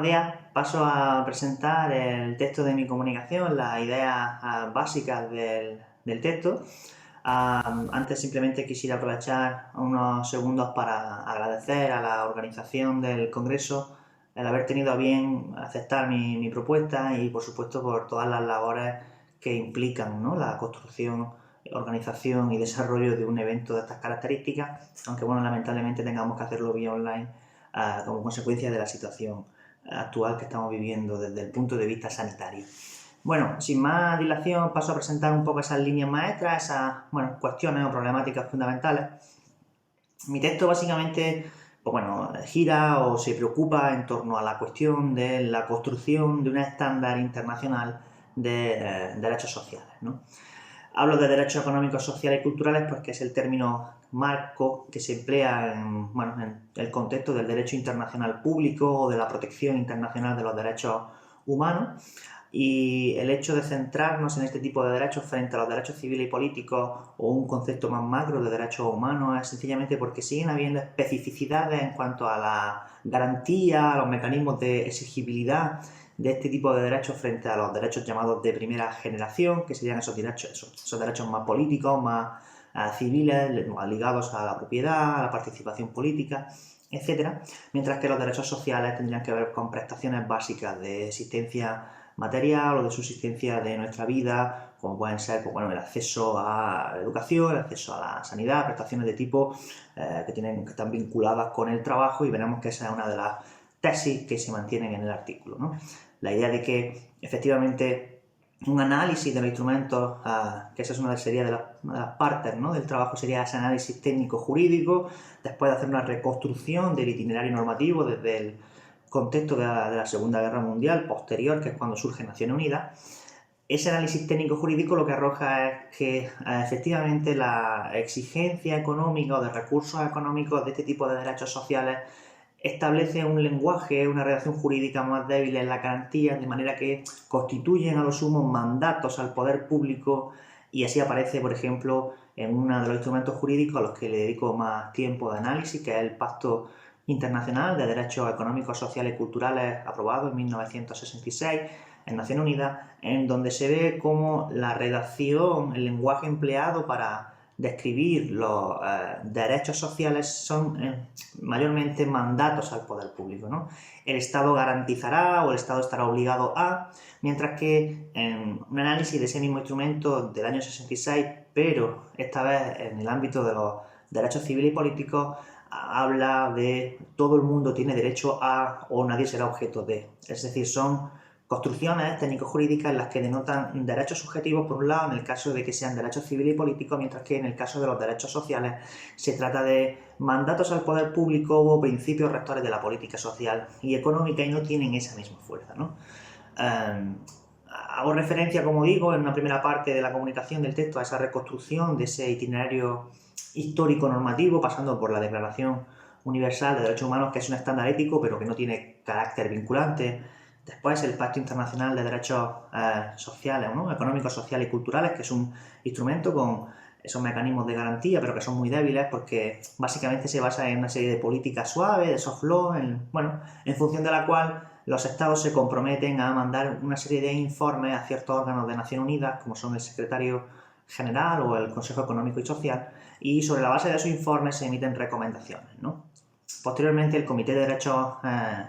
días. Paso a presentar el texto de mi comunicación, las ideas básicas del texto. Antes simplemente quisiera aprovechar unos segundos para agradecer a la organización del Congreso el haber tenido a bien aceptar mi propuesta y, por supuesto, por todas las labores que implican, ¿no?, la construcción, organización y desarrollo de un evento de estas características, aunque bueno, lamentablemente tengamos que hacerlo vía online como consecuencia de la situación actual que estamos viviendo desde el punto de vista sanitario. Bueno, sin más dilación paso a presentar un poco esas líneas maestras, esas cuestiones o problemáticas fundamentales. Mi texto básicamente gira o se preocupa en torno a la cuestión de la construcción de un estándar internacional de derechos sociales, ¿no? Hablo de derechos económicos, sociales y culturales porque es el término marco que se emplea en el contexto del derecho internacional público o de la protección internacional de los derechos humanos, y el hecho de centrarnos en este tipo de derechos frente a los derechos civiles y políticos o un concepto más macro de derechos humanos es sencillamente porque siguen habiendo especificidades en cuanto a la garantía, a los mecanismos de exigibilidad de este tipo de derechos frente a los derechos llamados de primera generación, que serían esos derechos más políticos, más civiles, ligados a la propiedad, a la participación política, etc. Mientras que los derechos sociales tendrían que ver con prestaciones básicas de existencia material o de subsistencia de nuestra vida, como pueden ser el acceso a la educación, el acceso a la sanidad, prestaciones de tipo que están vinculadas con el trabajo, y veremos que esa es una de las tesis que se mantienen en el artículo, ¿no? La idea de que efectivamente un análisis de los instrumentos, que esa es una de las partes, ¿no?, del trabajo, sería ese análisis técnico-jurídico, después de hacer una reconstrucción del itinerario normativo desde el contexto de la Segunda Guerra Mundial posterior, que es cuando surge Naciones Unidas. Ese análisis técnico-jurídico lo que arroja es que efectivamente la exigencia económica o de recursos económicos de este tipo de derechos sociales establece un lenguaje, una redacción jurídica más débil en la garantía, de manera que constituyen a lo sumo mandatos al poder público, y así aparece, por ejemplo, en uno de los instrumentos jurídicos a los que le dedico más tiempo de análisis, que es el Pacto Internacional de Derechos Económicos, Sociales y Culturales, aprobado en 1966 en Naciones Unidas, en donde se ve cómo la redacción, el lenguaje empleado para describir los derechos sociales son mayormente mandatos al poder público, ¿no? El Estado garantizará o el Estado estará obligado a, mientras que en un análisis de ese mismo instrumento del año 66, pero esta vez en el ámbito de los derechos civiles y políticos, habla de todo el mundo tiene derecho a o nadie será objeto de. Es decir, son construcciones técnico-jurídicas en las que denotan derechos subjetivos, por un lado, en el caso de que sean derechos civiles y políticos, mientras que en el caso de los derechos sociales se trata de mandatos al poder público o principios rectores de la política social y económica, y no tienen esa misma fuerza, ¿no? Hago referencia, como digo, en una primera parte de la comunicación del texto a esa reconstrucción de ese itinerario histórico-normativo, pasando por la Declaración Universal de Derechos Humanos, que es un estándar ético, pero que no tiene carácter vinculante. Después el Pacto Internacional de Derechos Sociales, ¿no?, Económicos, Sociales y Culturales, que es un instrumento con esos mecanismos de garantía, pero que son muy débiles porque básicamente se basa en una serie de políticas suaves, de soft law, en función de la cual los estados se comprometen a mandar una serie de informes a ciertos órganos de Naciones Unidas, como son el Secretario General o el Consejo Económico y Social, y sobre la base de esos informes se emiten recomendaciones, ¿no? Posteriormente, el Comité de Derechos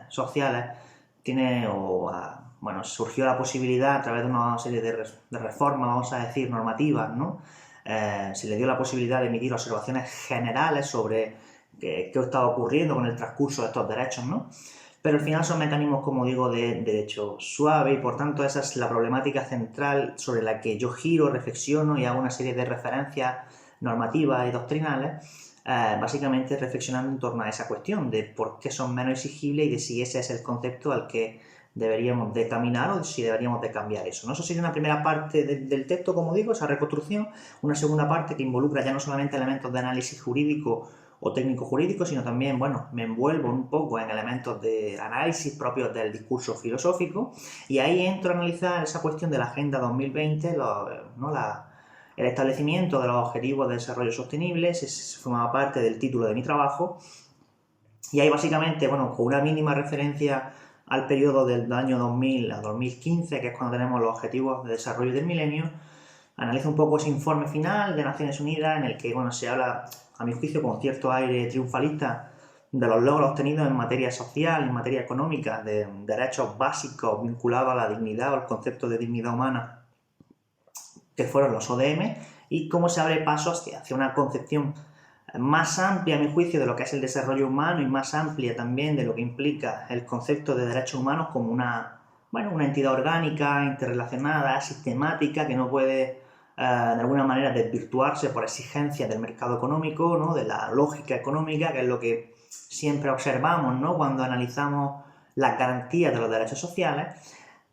Sociales surgió la posibilidad, a través de una serie de reformas, vamos a decir, normativas, ¿no? Se le dio la posibilidad de emitir observaciones generales sobre qué estaba ocurriendo con el transcurso de estos derechos, ¿no? Pero al final son mecanismos, como digo, de derecho suave, y por tanto esa es la problemática central sobre la que yo giro, reflexiono y hago una serie de referencias normativas y doctrinales, básicamente reflexionando en torno a esa cuestión de por qué son menos exigibles y de si ese es el concepto al que deberíamos de caminar o si deberíamos de cambiar eso, ¿no? Eso sería una primera parte del texto, como digo, esa reconstrucción. Una segunda parte que involucra ya no solamente elementos de análisis jurídico o técnico-jurídico, sino también, me envuelvo un poco en elementos de análisis propios del discurso filosófico, y ahí entro a analizar esa cuestión de la Agenda 2020, el establecimiento de los objetivos de desarrollo sostenible. Se formaba parte del título de mi trabajo, y ahí básicamente, con una mínima referencia al periodo del año 2000 a 2015, que es cuando tenemos los Objetivos de Desarrollo del Milenio. Analiza un poco ese informe final de Naciones Unidas en el que se habla, a mi juicio, con cierto aire triunfalista de los logros obtenidos en materia social, en materia económica, de derechos básicos vinculados a la dignidad o al concepto de dignidad humana, que fueron los ODM, y cómo se abre paso hacia una concepción más amplia, a mi juicio, de lo que es el desarrollo humano y más amplia también de lo que implica el concepto de derechos humanos como una entidad orgánica, interrelacionada, sistemática, que no puede de alguna manera desvirtuarse por exigencias del mercado económico, ¿no? De la lógica económica, que es lo que siempre observamos, ¿no? Cuando analizamos las garantías de los derechos sociales.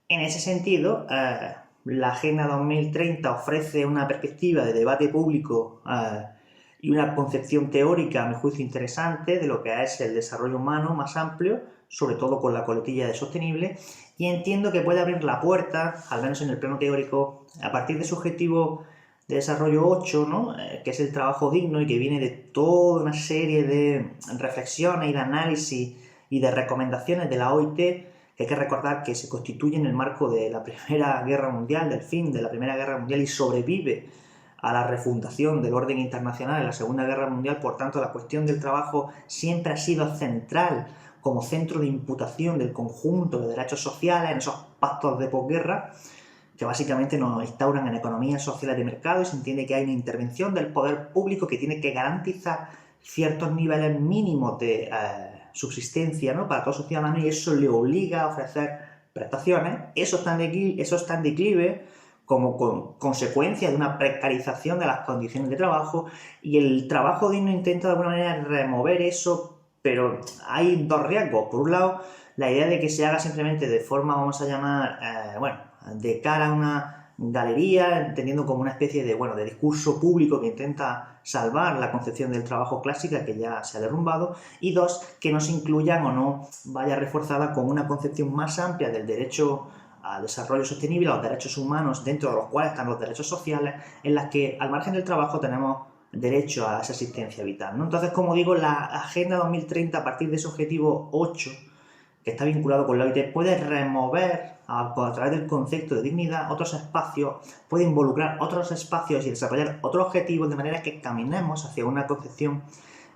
En ese sentido, la Agenda 2030 ofrece una perspectiva de debate público y una concepción teórica, a mi juicio, interesante de lo que es el desarrollo humano más amplio, sobre todo con la coletilla de sostenible, y entiendo que puede abrir la puerta, al menos en el plano teórico, a partir de su objetivo de desarrollo 8, ¿no? Que es el trabajo digno y que viene de toda una serie de reflexiones y de análisis y de recomendaciones de la OIT, que hay que recordar que se constituye en el marco de la Primera Guerra Mundial, del fin de la Primera Guerra Mundial, y sobrevive a la refundación del orden internacional en la Segunda Guerra Mundial. Por tanto, la cuestión del trabajo siempre ha sido central como centro de imputación del conjunto de derechos sociales en esos pactos de posguerra, que básicamente nos instauran en economías sociales de mercado, y se entiende que hay una intervención del poder público que tiene que garantizar ciertos niveles mínimos de subsistencia, ¿no? Para todos sus ciudadanos, y eso le obliga a ofrecer prestaciones. Eso está en declive como consecuencia de una precarización de las condiciones de trabajo, y el trabajo digno intenta de alguna manera remover eso, pero hay dos riesgos. Por un lado, la idea de que se haga simplemente de forma, vamos a llamar, de cara a una galería, entendiendo como una especie de discurso público que intenta salvar la concepción del trabajo clásica que ya se ha derrumbado, y dos, que no se incluyan o no vaya reforzada con una concepción más amplia del derecho al desarrollo sostenible, a los derechos humanos, dentro de los cuales están los derechos sociales, en las que al margen del trabajo tenemos derecho a esa existencia vital, ¿no? Entonces, como digo, la Agenda 2030, a partir de ese objetivo 8, que está vinculado con la OIT, puede remover a través del concepto de dignidad otros espacios, puede involucrar otros espacios y desarrollar otros objetivos, de manera que caminemos hacia una concepción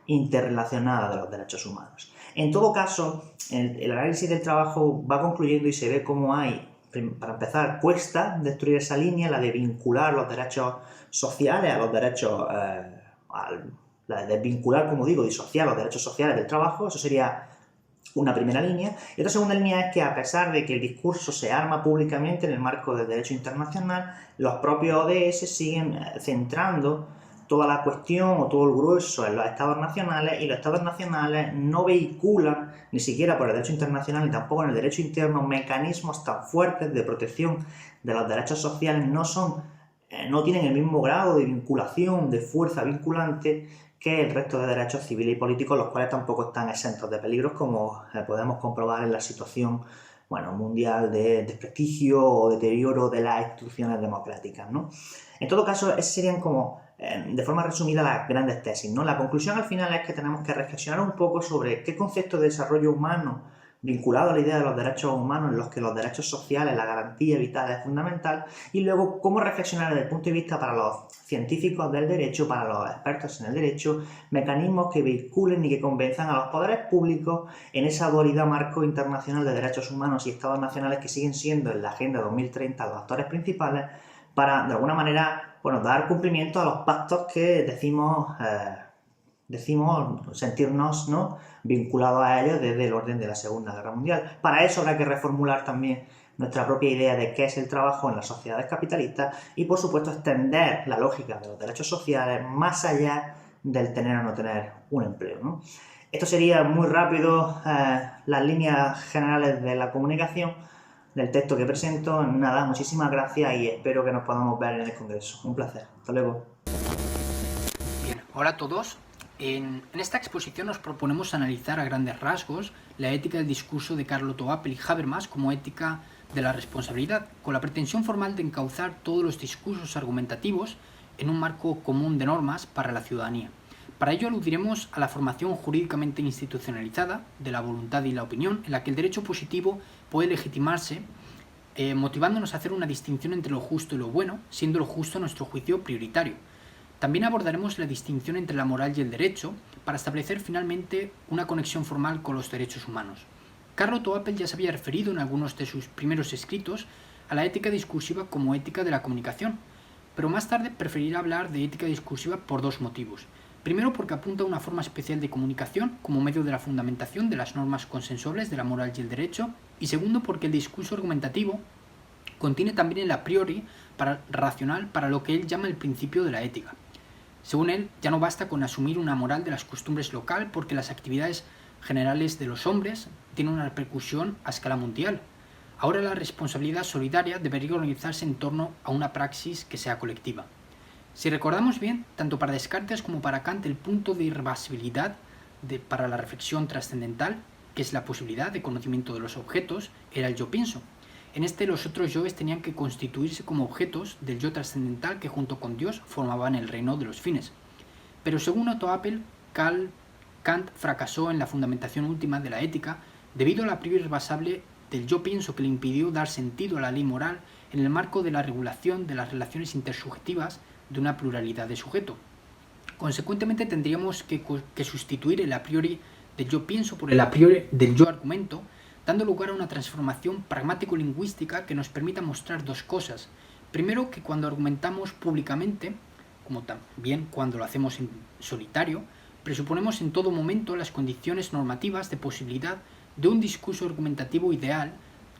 interrelacionada de los derechos humanos. En todo caso, el análisis del trabajo va concluyendo y se ve cómo hay, para empezar, cuesta destruir esa línea, la de vincular los derechos sociales a los derechos, la de vincular, como digo, disociar los derechos sociales del trabajo. Eso sería una primera línea. Y otra segunda línea es que, a pesar de que el discurso se arma públicamente en el marco del derecho internacional, los propios ODS siguen centrando toda la cuestión o todo el grueso en los estados nacionales, y los estados nacionales no vehiculan, ni siquiera por el derecho internacional ni tampoco en el derecho interno, mecanismos tan fuertes de protección de los derechos sociales. No tienen el mismo grado de vinculación, de fuerza vinculante, que el resto de derechos civiles y políticos, los cuales tampoco están exentos de peligros, como podemos comprobar en la situación mundial de desprestigio o deterioro de las instituciones democráticas, ¿no? En todo caso, esas serían como, de forma resumida, las grandes tesis, ¿no? La conclusión al final es que tenemos que reflexionar un poco sobre qué concepto de desarrollo humano, vinculado a la idea de los derechos humanos, en los que los derechos sociales, la garantía vital es fundamental, y luego cómo reflexionar desde el punto de vista para los científicos del derecho, para los expertos en el derecho, mecanismos que vehiculen y que convenzan a los poderes públicos en esa dualidad marco internacional de derechos humanos y estados nacionales que siguen siendo en la Agenda 2030 los actores principales, para, de alguna manera, dar cumplimiento a los pactos que decimos sentirnos, ¿no?, vinculados a ellos desde el orden de la Segunda Guerra Mundial. Para eso habrá que reformular también nuestra propia idea de qué es el trabajo en las sociedades capitalistas y, por supuesto, extender la lógica de los derechos sociales más allá del tener o no tener un empleo, ¿no? Esto sería muy rápido las líneas generales de la comunicación del texto que presento. Nada, muchísimas gracias y espero que nos podamos ver en el Congreso. Un placer. Hasta luego. Bien, hola a todos. En esta exposición nos proponemos analizar a grandes rasgos la ética del discurso de Carl Otto Appel y Habermas como ética de la responsabilidad, con la pretensión formal de encauzar todos los discursos argumentativos en un marco común de normas para la ciudadanía. Para ello aludiremos a la formación jurídicamente institucionalizada de la voluntad y la opinión, en la que el derecho positivo puede legitimarse motivándonos a hacer una distinción entre lo justo y lo bueno, siendo lo justo a nuestro juicio prioritario. También abordaremos la distinción entre la moral y el derecho para establecer finalmente una conexión formal con los derechos humanos. Carlo Toapel ya se había referido en algunos de sus primeros escritos a la ética discursiva como ética de la comunicación, pero más tarde preferirá hablar de ética discursiva por dos motivos. Primero, porque apunta a una forma especial de comunicación como medio de la fundamentación de las normas consensuables de la moral y el derecho, y segundo, porque el discurso argumentativo contiene también el a priori racional para lo que él llama el principio de la ética. Según él, ya no basta con asumir una moral de las costumbres local porque las actividades generales de los hombres tienen una repercusión a escala mundial. Ahora la responsabilidad solidaria debería organizarse en torno a una praxis que sea colectiva. Si recordamos bien, tanto para Descartes como para Kant, el punto de irreversibilidad para la reflexión trascendental, que es la posibilidad de conocimiento de los objetos, era el yo pienso. En este, los otros yoes tenían que constituirse como objetos del yo trascendental que junto con Dios formaban el reino de los fines. Pero según Otto Appel, Kant fracasó en la fundamentación última de la ética debido a la priori irrebasable del yo pienso que le impidió dar sentido a la ley moral en el marco de la regulación de las relaciones intersubjetivas de una pluralidad de sujeto. Consecuentemente tendríamos que sustituir el a priori del yo pienso por el a priori del yo argumento, dando lugar a una transformación pragmático-lingüística que nos permita mostrar dos cosas. Primero, que cuando argumentamos públicamente, como también cuando lo hacemos en solitario, presuponemos en todo momento las condiciones normativas de posibilidad de un discurso argumentativo ideal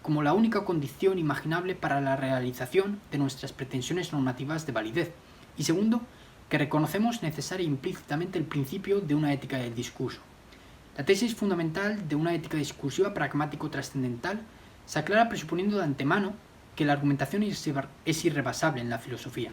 como la única condición imaginable para la realización de nuestras pretensiones normativas de validez. Y segundo, que reconocemos necesaria e implícitamente el principio de una ética del discurso. La tesis fundamental de una ética discursiva pragmático-trascendental se aclara presuponiendo de antemano que la argumentación es irrebasable en la filosofía.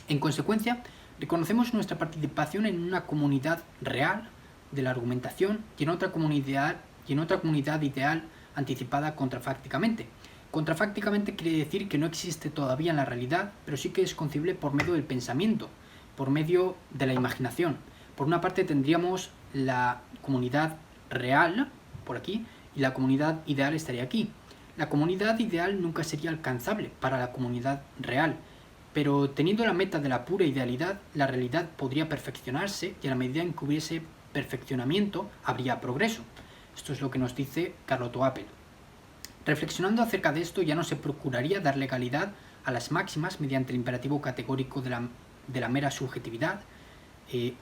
En consecuencia, reconocemos nuestra participación en una comunidad real de la argumentación y en otra comunidad ideal anticipada contrafácticamente. Contrafácticamente quiere decir que no existe todavía en la realidad, pero sí que es concebible por medio del pensamiento, por medio de la imaginación. Por una parte tendríamos la comunidad real, por aquí, y la comunidad ideal estaría aquí. La comunidad ideal nunca sería alcanzable para la comunidad real, pero teniendo la meta de la pura idealidad, la realidad podría perfeccionarse y a la medida en que hubiese perfeccionamiento, habría progreso. Esto es lo que nos dice Carlo Toapel. Reflexionando acerca de esto, ya no se procuraría dar legalidad a las máximas mediante el imperativo categórico de la mera subjetividad,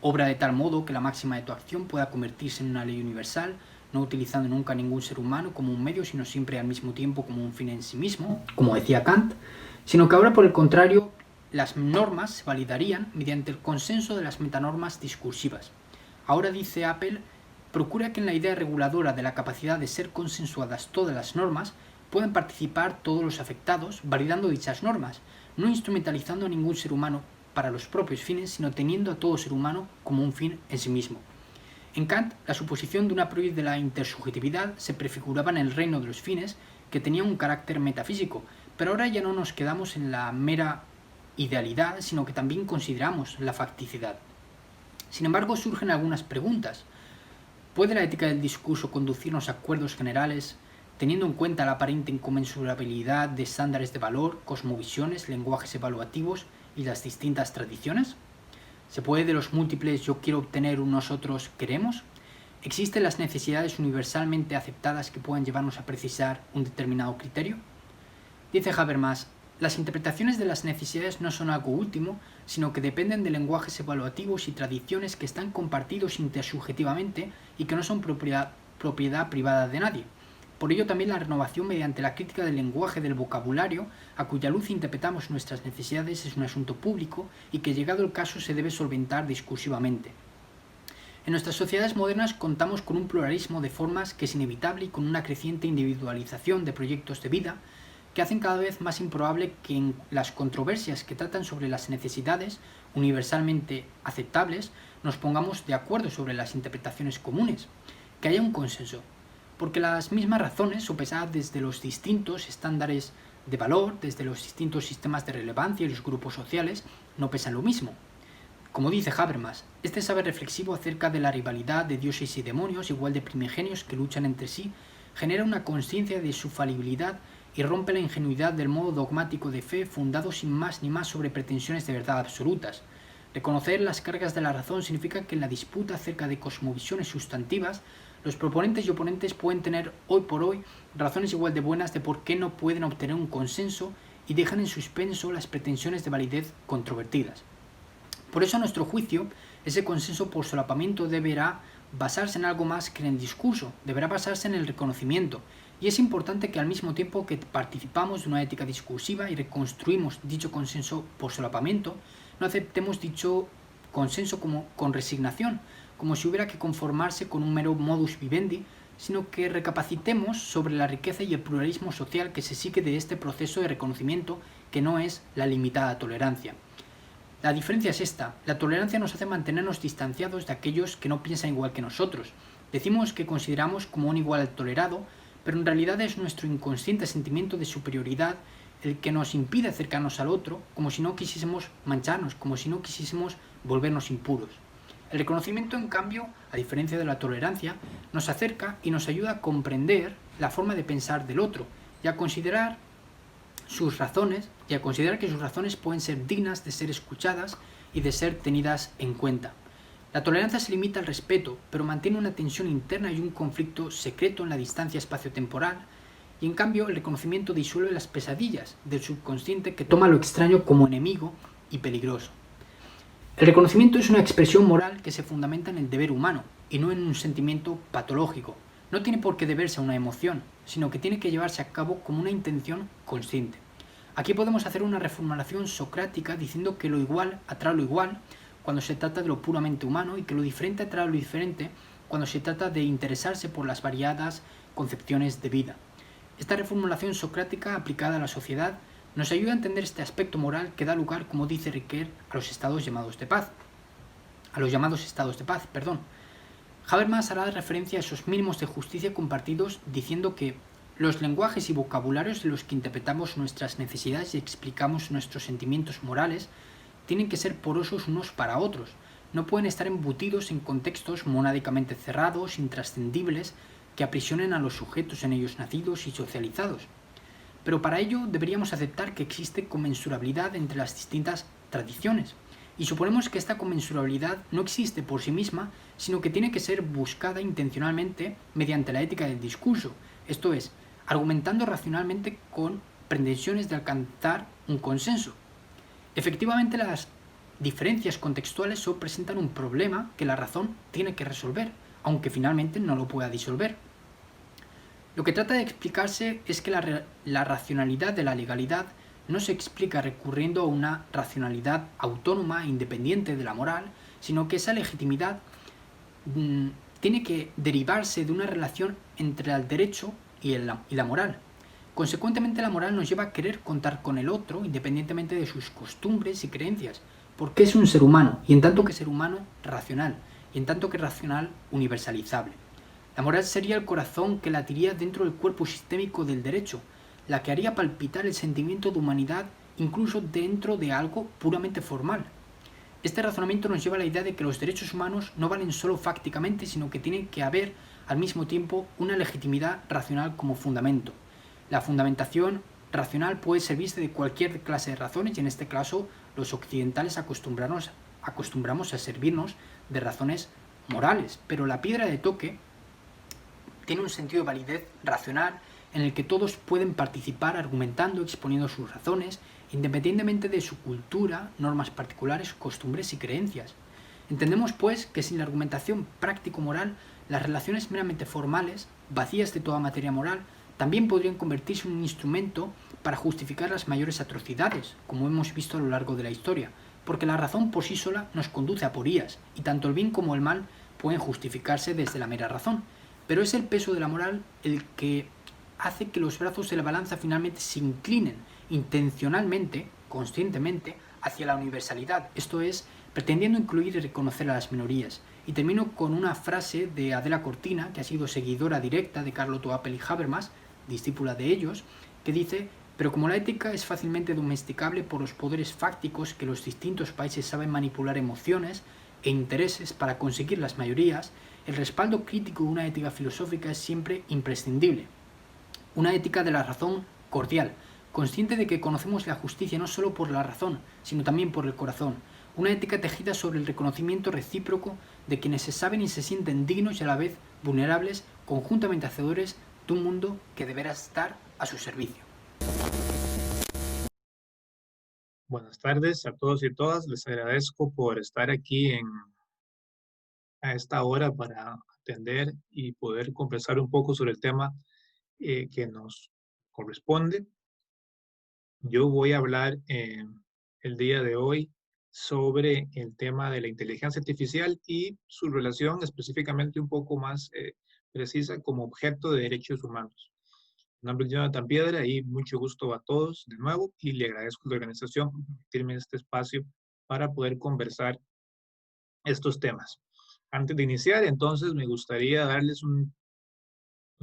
obra de tal modo que la máxima de tu acción pueda convertirse en una ley universal, no utilizando nunca a ningún ser humano como un medio, sino siempre al mismo tiempo como un fin en sí mismo, como decía Kant, sino que ahora, por el contrario, las normas se validarían mediante el consenso de las metanormas discursivas. Ahora, dice Appel, procura que en la idea reguladora de la capacidad de ser consensuadas todas las normas puedan participar todos los afectados, validando dichas normas, no instrumentalizando a ningún ser humano para los propios fines, sino teniendo a todo ser humano como un fin en sí mismo. En Kant, la suposición de una priori de la intersubjetividad se prefiguraba en el reino de los fines, que tenía un carácter metafísico, pero ahora ya no nos quedamos en la mera idealidad, sino que también consideramos la facticidad. Sin embargo, surgen algunas preguntas. ¿Puede la ética del discurso conducirnos a acuerdos generales, teniendo en cuenta la aparente inconmensurabilidad de estándares de valor, cosmovisiones, lenguajes evaluativos y las distintas tradiciones? ¿Se puede de los múltiples yo quiero obtener nosotros queremos? ¿Existen las necesidades universalmente aceptadas que puedan llevarnos a precisar un determinado criterio? Dice Habermas, las interpretaciones de las necesidades no son algo último, sino que dependen de lenguajes evaluativos y tradiciones que están compartidos intersubjetivamente y que no son propiedad privada de nadie. Por ello también la renovación mediante la crítica del lenguaje del vocabulario, a cuya luz interpretamos nuestras necesidades, es un asunto público y que llegado el caso se debe solventar discursivamente. En nuestras sociedades modernas contamos con un pluralismo de formas que es inevitable y con una creciente individualización de proyectos de vida que hacen cada vez más improbable que en las controversias que tratan sobre las necesidades universalmente aceptables nos pongamos de acuerdo sobre las interpretaciones comunes, que haya un consenso, porque las mismas razones sopesadas desde los distintos estándares de valor, desde los distintos sistemas de relevancia y los grupos sociales, no pesan lo mismo. Como dice Habermas, este saber reflexivo acerca de la rivalidad de dioses y demonios, igual de primigenios que luchan entre sí, genera una conciencia de su falibilidad y rompe la ingenuidad del modo dogmático de fe fundado sin más ni más sobre pretensiones de verdad absolutas. Reconocer las cargas de la razón significa que en la disputa acerca de cosmovisiones sustantivas, los proponentes y oponentes pueden tener hoy por hoy razones igual de buenas de por qué no pueden obtener un consenso y dejan en suspenso las pretensiones de validez controvertidas. Por eso, a nuestro juicio, ese consenso por solapamiento deberá basarse en algo más que en el discurso, deberá basarse en el reconocimiento, y es importante que al mismo tiempo que participamos de una ética discursiva y reconstruimos dicho consenso por solapamiento, no aceptemos dicho consenso como con resignación, como si hubiera que conformarse con un mero modus vivendi, sino que recapacitemos sobre la riqueza y el pluralismo social que se sigue de este proceso de reconocimiento que no es la limitada tolerancia. La diferencia es esta: la tolerancia nos hace mantenernos distanciados de aquellos que no piensan igual que nosotros. Decimos que consideramos como un igual al tolerado, pero en realidad es nuestro inconsciente sentimiento de superioridad el que nos impide acercarnos al otro, como si no quisiésemos mancharnos, como si no quisiésemos volvernos impuros. El reconocimiento, en cambio, a diferencia de la tolerancia, nos acerca y nos ayuda a comprender la forma de pensar del otro y a considerar que sus razones pueden ser dignas de ser escuchadas y de ser tenidas en cuenta. La tolerancia se limita al respeto, pero mantiene una tensión interna y un conflicto secreto en la distancia espaciotemporal, y en cambio el reconocimiento disuelve las pesadillas del subconsciente que toma lo extraño como enemigo y peligroso. El reconocimiento es una expresión moral que se fundamenta en el deber humano y no en un sentimiento patológico. No tiene por qué deberse a una emoción, sino que tiene que llevarse a cabo como una intención consciente. Aquí podemos hacer una reformulación socrática diciendo que lo igual atrae lo igual cuando se trata de lo puramente humano y que lo diferente atrae lo diferente cuando se trata de interesarse por las variadas concepciones de vida. Esta reformulación socrática aplicada a la sociedad nos ayuda a entender este aspecto moral que da lugar, como dice Ricoeur, a los llamados estados de paz. Habermas hará referencia a esos mínimos de justicia compartidos diciendo que los lenguajes y vocabularios de los que interpretamos nuestras necesidades y explicamos nuestros sentimientos morales tienen que ser porosos unos para otros, no pueden estar embutidos en contextos monádicamente cerrados, intrascendibles, que aprisionen a los sujetos en ellos nacidos y socializados. Pero para ello deberíamos aceptar que existe comensurabilidad entre las distintas tradiciones, y suponemos que esta comensurabilidad no existe por sí misma, sino que tiene que ser buscada intencionalmente mediante la ética del discurso, esto es, argumentando racionalmente con pretensiones de alcanzar un consenso. Efectivamente, las diferencias contextuales solo presentan un problema que la razón tiene que resolver, aunque finalmente no lo pueda disolver. Lo que trata de explicarse es que la racionalidad de la legalidad no se explica recurriendo a una racionalidad autónoma e independiente de la moral, sino que esa legitimidad tiene que derivarse de una relación entre el derecho y la moral. Consecuentemente, la moral nos lleva a querer contar con el otro independientemente de sus costumbres y creencias, porque es un ser humano, y en tanto que ser humano, racional, y en tanto que racional, universalizable. La moral sería el corazón que latiría dentro del cuerpo sistémico del derecho, la que haría palpitar el sentimiento de humanidad incluso dentro de algo puramente formal. Este razonamiento nos lleva a la idea de que los derechos humanos no valen solo fácticamente, sino que tiene que haber al mismo tiempo una legitimidad racional como fundamento. La fundamentación racional puede servirse de cualquier clase de razones, y en este caso los occidentales acostumbramos a servirnos de razones morales, pero la piedra de toque tiene un sentido de validez racional en el que todos pueden participar argumentando, exponiendo sus razones, independientemente de su cultura, normas particulares, costumbres y creencias. Entendemos, pues, que sin la argumentación práctico-moral, las relaciones meramente formales, vacías de toda materia moral, también podrían convertirse en un instrumento para justificar las mayores atrocidades, como hemos visto a lo largo de la historia, porque la razón por sí sola nos conduce a aporías, y tanto el bien como el mal pueden justificarse desde la mera razón, pero es el peso de la moral el que hace que los brazos de la balanza finalmente se inclinen intencionalmente, conscientemente, hacia la universalidad, esto es, pretendiendo incluir y reconocer a las minorías. Y termino con una frase de Adela Cortina, que ha sido seguidora directa de Carlo Toapel y Habermas, discípula de ellos, que dice: Pero como la ética es fácilmente domesticable por los poderes fácticos que los distintos países saben manipular emociones e intereses para conseguir las mayorías, el respaldo crítico de una ética filosófica es siempre imprescindible. Una ética de la razón cordial, consciente de que conocemos la justicia no solo por la razón, sino también por el corazón. Una ética tejida sobre el reconocimiento recíproco de quienes se saben y se sienten dignos y a la vez vulnerables, conjuntamente hacedores de un mundo que deberá estar a su servicio. Buenas tardes a todos y todas. Les agradezco por estar aquí a esta hora para atender y poder conversar un poco sobre el tema que nos corresponde. Yo voy a hablar el día de hoy sobre el tema de la inteligencia artificial y su relación específicamente un poco más precisa como objeto de derechos humanos. Mi nombre es Jonathan Piedra y mucho gusto a todos de nuevo y le agradezco a la organización por permitirme este espacio para poder conversar estos temas. Antes de iniciar, entonces, me gustaría darles unos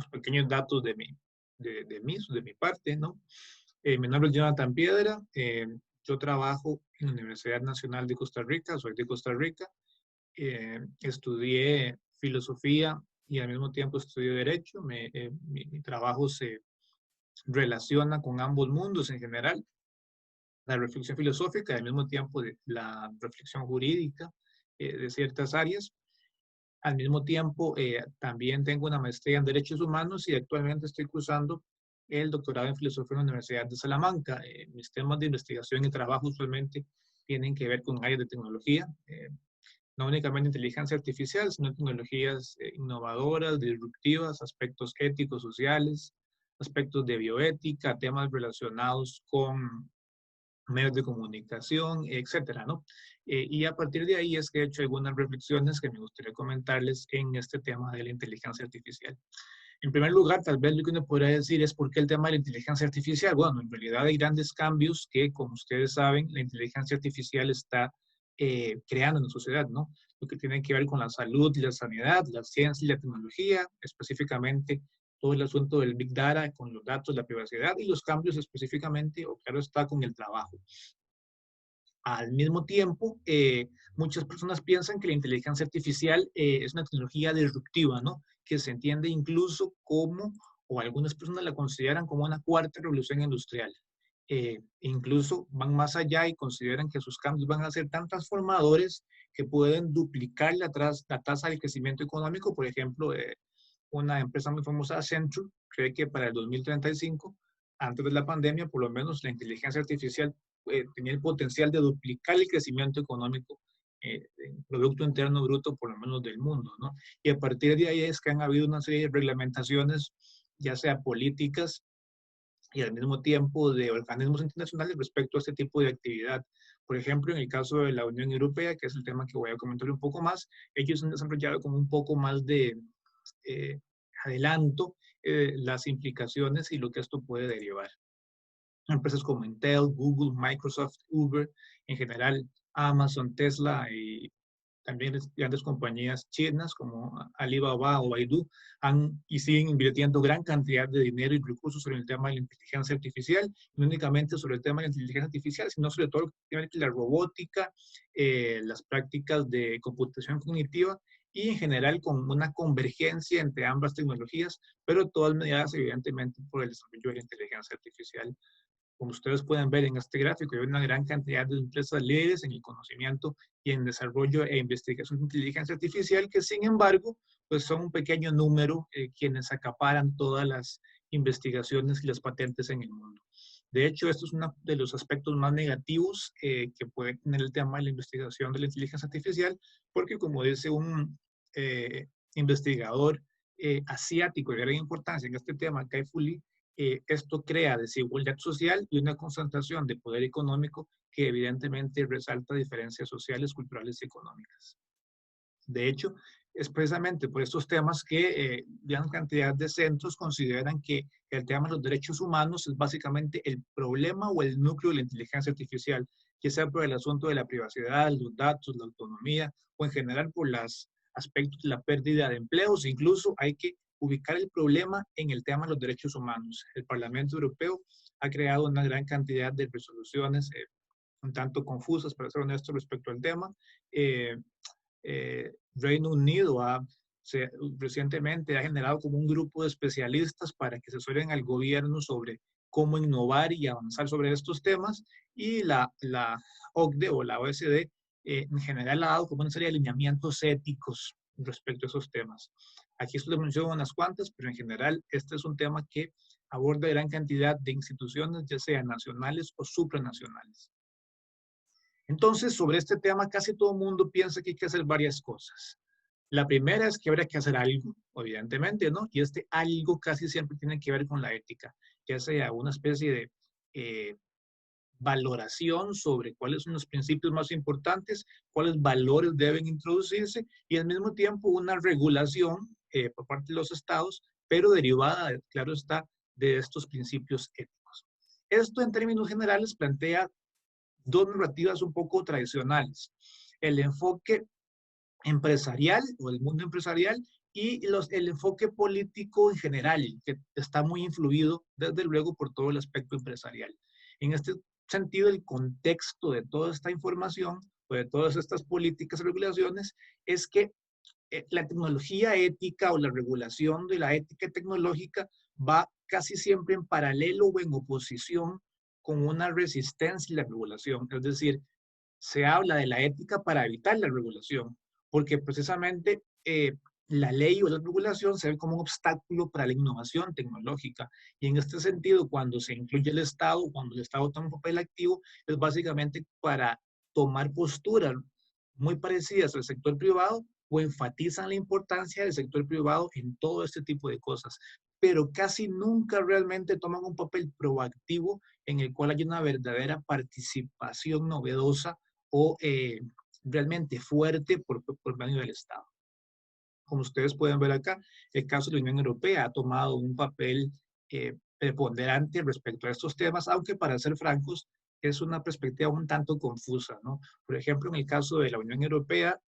pequeños datos de mi parte, ¿no? Mi nombre es Jonathan Piedra, yo trabajo en la Universidad Nacional de Costa Rica, soy de Costa Rica, estudié filosofía y al mismo tiempo estudié Derecho. Mi trabajo se relaciona con ambos mundos en general, la reflexión filosófica y al mismo tiempo de la reflexión jurídica de ciertas áreas. Al mismo tiempo, también tengo una maestría en Derechos Humanos y actualmente estoy cursando el doctorado en Filosofía en la Universidad de Salamanca. Mis temas de investigación y trabajo usualmente tienen que ver con áreas de tecnología, no únicamente inteligencia artificial, sino tecnologías innovadoras, disruptivas, aspectos éticos, sociales, aspectos de bioética, temas relacionados con medios de comunicación, etcétera, ¿no? Y a partir de ahí es que he hecho algunas reflexiones que me gustaría comentarles en este tema de la inteligencia artificial. En primer lugar, tal vez lo que uno podría decir es por qué el tema de la inteligencia artificial. Bueno, en realidad hay grandes cambios que, como ustedes saben, la inteligencia artificial está creando en la sociedad, ¿no? Lo que tiene que ver con la salud y la sanidad, la ciencia y la tecnología, específicamente todo el asunto del Big Data con los datos, la privacidad y los cambios específicamente, o claro está, con el trabajo. Al mismo tiempo, muchas personas piensan que la inteligencia artificial es una tecnología disruptiva, ¿no? Que se entiende incluso como, o algunas personas la consideran como una cuarta revolución industrial. Incluso van más allá y consideran que sus cambios van a ser tan transformadores que pueden duplicar la tasa de crecimiento económico. Por ejemplo, una empresa muy famosa, Accenture, cree que para el 2035, antes de la pandemia, por lo menos la inteligencia artificial tenía el potencial de duplicar el crecimiento económico, el Producto Interno Bruto, por lo menos del mundo, ¿no? Y a partir de ahí es que han habido una serie de reglamentaciones, ya sea políticas y al mismo tiempo de organismos internacionales respecto a este tipo de actividad. Por ejemplo, en el caso de la Unión Europea, que es el tema que voy a comentar un poco más, ellos han desarrollado como un poco más de adelanto las implicaciones y lo que esto puede derivar. Empresas como Intel, Google, Microsoft, Uber, en general Amazon, Tesla y también grandes compañías chinas como Alibaba o Baidu han y siguen invirtiendo gran cantidad de dinero y recursos sobre el tema de la inteligencia artificial, no únicamente sobre el tema de la inteligencia artificial, sino sobre todo lo que tiene que ver con la robótica, las prácticas de computación cognitiva y en general con una convergencia entre ambas tecnologías, pero todas mediadas evidentemente por el desarrollo de la inteligencia artificial. Como ustedes pueden ver en este gráfico, hay una gran cantidad de empresas líderes en el conocimiento y en desarrollo e investigación de inteligencia artificial que, sin embargo, pues son un pequeño número quienes acaparan todas las investigaciones y las patentes en el mundo. De hecho, esto es uno de los aspectos más negativos que puede tener el tema de la investigación de la inteligencia artificial, porque como dice un investigador asiático de gran importancia en este tema, Kai-Fu Lee, esto crea desigualdad social y una concentración de poder económico que evidentemente resalta diferencias sociales, culturales y económicas. De hecho, es precisamente por estos temas que gran cantidad de centros consideran que el tema de los derechos humanos es básicamente el problema o el núcleo de la inteligencia artificial, ya sea por el asunto de la privacidad, los datos, la autonomía o en general por los aspectos de la pérdida de empleos. Incluso hay que ubicar el problema en el tema de los derechos humanos. El Parlamento Europeo ha creado una gran cantidad de resoluciones un tanto confusas, para ser honesto, respecto al tema. Reino Unido recientemente ha generado como un grupo de especialistas para que asesoren al gobierno sobre cómo innovar y avanzar sobre estos temas, y la OCDE o la OSD en general ha dado como una serie de alineamientos éticos respecto a esos temas. Aquí solo menciono unas cuantas, pero en general este es un tema que aborda gran cantidad de instituciones, ya sean nacionales o supranacionales. Entonces, sobre este tema, casi todo el mundo piensa que hay que hacer varias cosas. La primera es que habría que hacer algo, evidentemente, ¿no? Y este algo casi siempre tiene que ver con la ética, ya sea una especie de valoración sobre cuáles son los principios más importantes, cuáles valores deben introducirse, y al mismo tiempo una regulación por parte de los estados, pero derivada, claro está, de estos principios éticos. Esto en términos generales plantea dos narrativas un poco tradicionales: el enfoque empresarial o el mundo empresarial y el enfoque político en general, que está muy influido desde luego por todo el aspecto empresarial. En este sentido, el contexto de toda esta información o de todas estas políticas y regulaciones es que la tecnología ética o la regulación de la ética tecnológica va casi siempre en paralelo o en oposición con una resistencia a la regulación. Es decir, se habla de la ética para evitar la regulación, porque precisamente la ley o la regulación se ve como un obstáculo para la innovación tecnológica. Y en este sentido, cuando se incluye el Estado, cuando el Estado toma un papel activo, es básicamente para tomar posturas muy parecidas al sector privado, o enfatizan la importancia del sector privado en todo este tipo de cosas, pero casi nunca realmente toman un papel proactivo en el cual hay una verdadera participación novedosa o realmente fuerte por medio del Estado. Como ustedes pueden ver acá, el caso de la Unión Europea ha tomado un papel preponderante respecto a estos temas, aunque para ser francos, es una perspectiva un tanto confusa, ¿no? Por ejemplo, en el caso de la Unión Europea,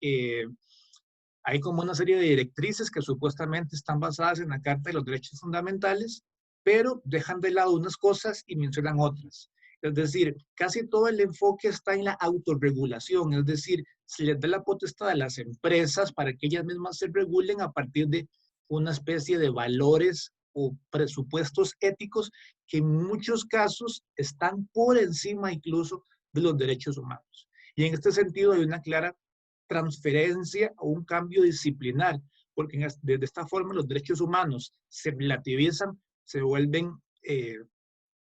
hay como una serie de directrices que supuestamente están basadas en la Carta de los Derechos Fundamentales, pero dejan de lado unas cosas y mencionan otras. Es decir, casi todo el enfoque está en la autorregulación, es decir, se les da la potestad a las empresas para que ellas mismas se regulen a partir de una especie de valores o presupuestos éticos que en muchos casos están por encima incluso de los derechos humanos. Y en este sentido hay una clara transferencia o un cambio disciplinar, porque de esta forma los derechos humanos se relativizan, se vuelven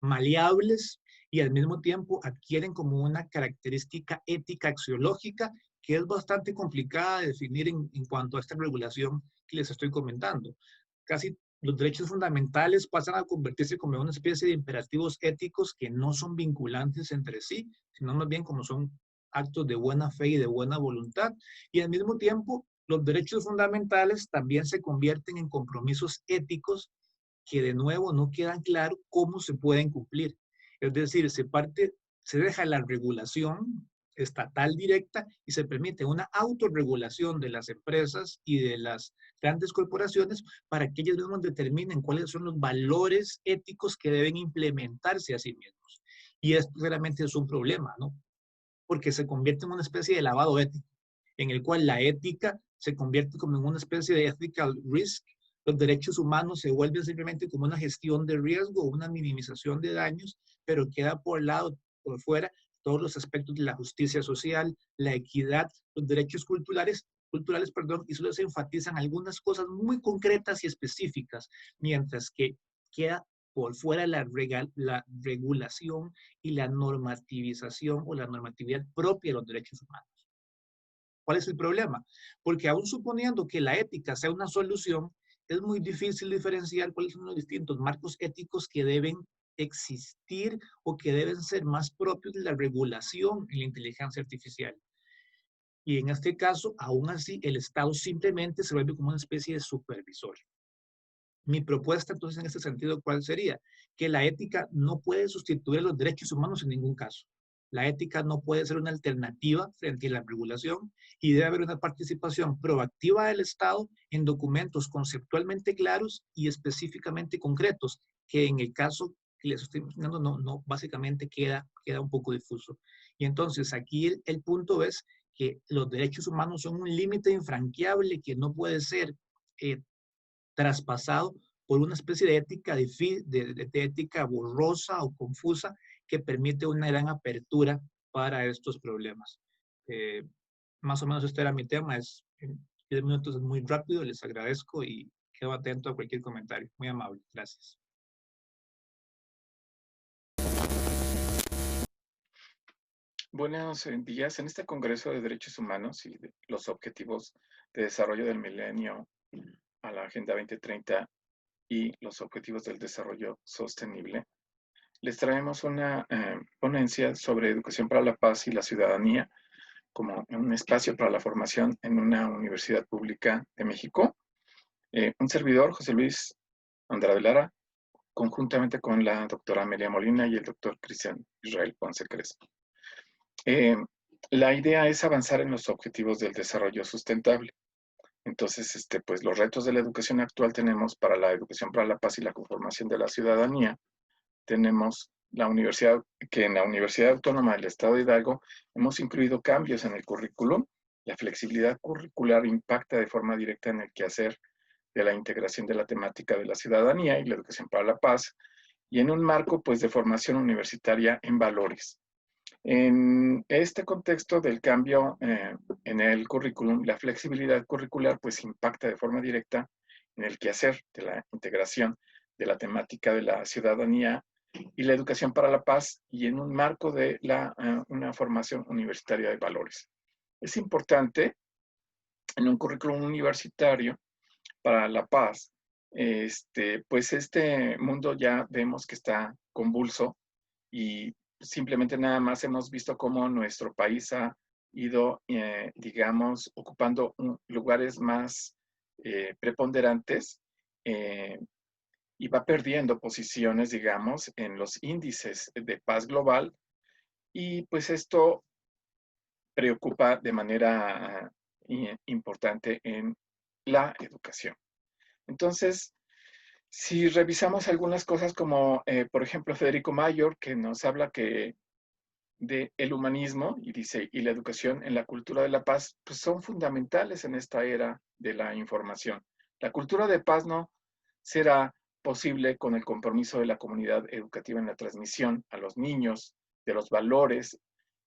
maleables y al mismo tiempo adquieren como una característica ética axiológica que es bastante complicada de definir en cuanto a esta regulación que les estoy comentando. Casi los derechos fundamentales pasan a convertirse como una especie de imperativos éticos que no son vinculantes entre sí, sino más bien como son actos de buena fe y de buena voluntad, y al mismo tiempo los derechos fundamentales también se convierten en compromisos éticos que de nuevo no quedan claro cómo se pueden cumplir. Es decir, se deja la regulación estatal directa y se permite una autorregulación de las empresas y de las grandes corporaciones para que ellos mismos determinen cuáles son los valores éticos que deben implementarse a sí mismos. Y esto realmente es un problema, ¿no? Porque se convierte en una especie de lavado ético, en el cual la ética se convierte como en una especie de ethical risk. Los derechos humanos se vuelven simplemente como una gestión de riesgo, una minimización de daños, pero queda por fuera, todos los aspectos de la justicia social, la equidad, los derechos culturales, y solo se enfatizan algunas cosas muy concretas y específicas, mientras que queda por fuera la regulación y la normativización o la normatividad propia de los derechos humanos. ¿Cuál es el problema? Porque aún suponiendo que la ética sea una solución, es muy difícil diferenciar cuáles son los distintos marcos éticos que deben existir o que deben ser más propios de la regulación en la inteligencia artificial. Y en este caso, aún así, el Estado simplemente se vuelve como una especie de supervisor. Mi propuesta entonces en este sentido, ¿cuál sería? Que la ética no puede sustituir los derechos humanos en ningún caso. La ética no puede ser una alternativa frente a la regulación y debe haber una participación proactiva del Estado en documentos conceptualmente claros y específicamente concretos, que en el caso que les estoy mencionando básicamente queda un poco difuso. Y entonces aquí el punto es que los derechos humanos son un límite infranqueable que no puede ser traspasado por una especie de ética, de ética borrosa o confusa que permite una gran apertura para estos problemas. Más o menos este era mi tema. En 10 minutos es muy rápido, les agradezco y quedo atento a cualquier comentario. Muy amable, gracias. Buenos días. En este Congreso de Derechos Humanos y de los Objetivos de Desarrollo del Milenio a la Agenda 2030 y los Objetivos del Desarrollo Sostenible, les traemos una ponencia sobre educación para la paz y la ciudadanía como un espacio para la formación en una universidad pública de México. Un servidor, José Luis Andrade Lara, conjuntamente con la doctora Amelia Molina y el doctor Cristian Israel Ponce Crespo. La idea es avanzar en los objetivos del desarrollo sustentable. Entonces, pues los retos de la educación actual tenemos para la educación para la paz y la conformación de la ciudadanía. Tenemos la universidad, que en la Universidad Autónoma del Estado de Hidalgo hemos incluido cambios en el currículum. La flexibilidad curricular impacta de forma directa en el quehacer de la integración de la temática de la ciudadanía y la educación para la paz, y en un marco, pues, de formación universitaria en valores. En este contexto del cambio en el currículum, la flexibilidad curricular pues impacta de forma directa en el quehacer de la integración de la temática de la ciudadanía y la educación para la paz, y en un marco de una formación universitaria de valores. Es importante en un currículum universitario para la paz, pues este mundo ya vemos que está convulso y simplemente nada más hemos visto cómo nuestro país ha ido, digamos, ocupando lugares más preponderantes y va perdiendo posiciones, digamos, en los índices de paz global, y pues esto preocupa de manera importante en la educación. Entonces, si revisamos algunas cosas como, por ejemplo, Federico Mayor, que nos habla de el humanismo, y dice, y la educación en la cultura de la paz, pues son fundamentales en esta era de la información. La cultura de paz no será posible con el compromiso de la comunidad educativa en la transmisión a los niños de los valores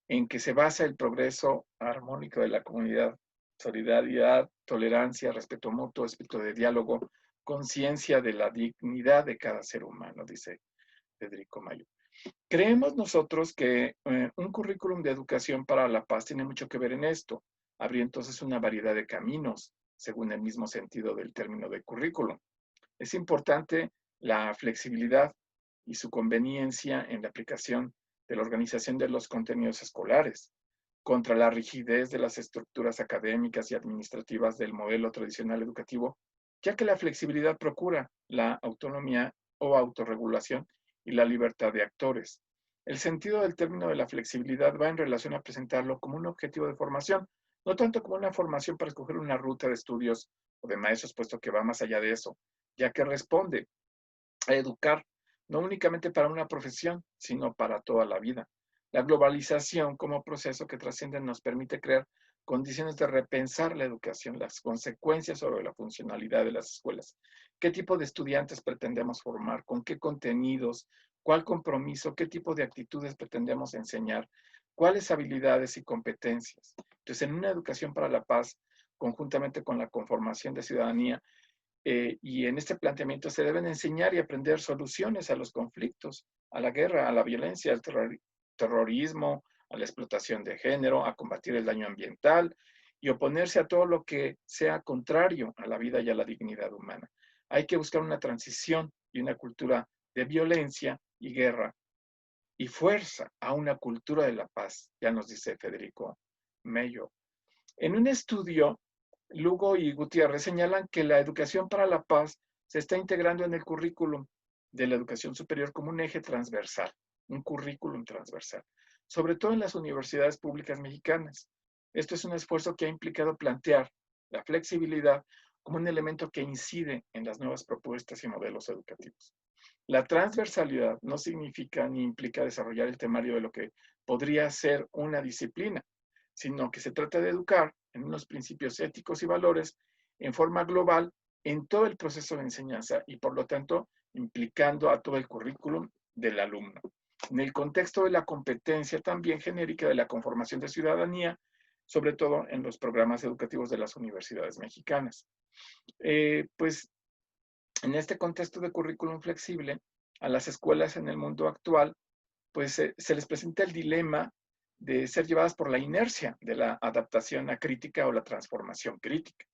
en que se basa el progreso armónico de la comunidad: solidaridad, tolerancia, respeto mutuo, espíritu de diálogo, conciencia de la dignidad de cada ser humano, dice Federico Mayor. Creemos nosotros que un currículum de educación para la paz tiene mucho que ver en esto. Habría entonces una variedad de caminos, según el mismo sentido del término de currículum. Es importante la flexibilidad y su conveniencia en la aplicación de la organización de los contenidos escolares, contra la rigidez de las estructuras académicas y administrativas del modelo tradicional educativo, ya que la flexibilidad procura la autonomía o autorregulación y la libertad de actores. El sentido del término de la flexibilidad va en relación a presentarlo como un objetivo de formación, no tanto como una formación para escoger una ruta de estudios o de maestros, puesto que va más allá de eso, ya que responde a educar no únicamente para una profesión, sino para toda la vida. La globalización como proceso que trasciende nos permite crear condiciones de repensar la educación, las consecuencias sobre la funcionalidad de las escuelas, qué tipo de estudiantes pretendemos formar, con qué contenidos, cuál compromiso, qué tipo de actitudes pretendemos enseñar, cuáles habilidades y competencias. Entonces, en una educación para la paz, conjuntamente con la conformación de ciudadanía, y en este planteamiento se deben enseñar y aprender soluciones a los conflictos, a la guerra, a la violencia, al terrorismo, a la explotación de género, a combatir el daño ambiental y oponerse a todo lo que sea contrario a la vida y a la dignidad humana. Hay que buscar una transición y una cultura de violencia y guerra y fuerza a una cultura de la paz, ya nos dice Federico Mayor. En un estudio, Lugo y Gutiérrez señalan que la educación para la paz se está integrando en el currículum de la educación superior como un eje transversal, un currículum transversal. sobre todo en las universidades públicas mexicanas. Esto es un esfuerzo que ha implicado plantear la flexibilidad como un elemento que incide en las nuevas propuestas y modelos educativos. La transversalidad no significa ni implica desarrollar el temario de lo que podría ser una disciplina, sino que se trata de educar en unos principios éticos y valores en forma global en todo el proceso de enseñanza y por lo tanto implicando a todo el currículum del alumno. En el contexto de la competencia también genérica de la conformación de ciudadanía, sobre todo en los programas educativos de las universidades mexicanas. Pues en este contexto de currículum flexible, a las escuelas en el mundo actual, pues se les presenta el dilema de ser llevadas por la inercia de la adaptación acrítica o la transformación crítica,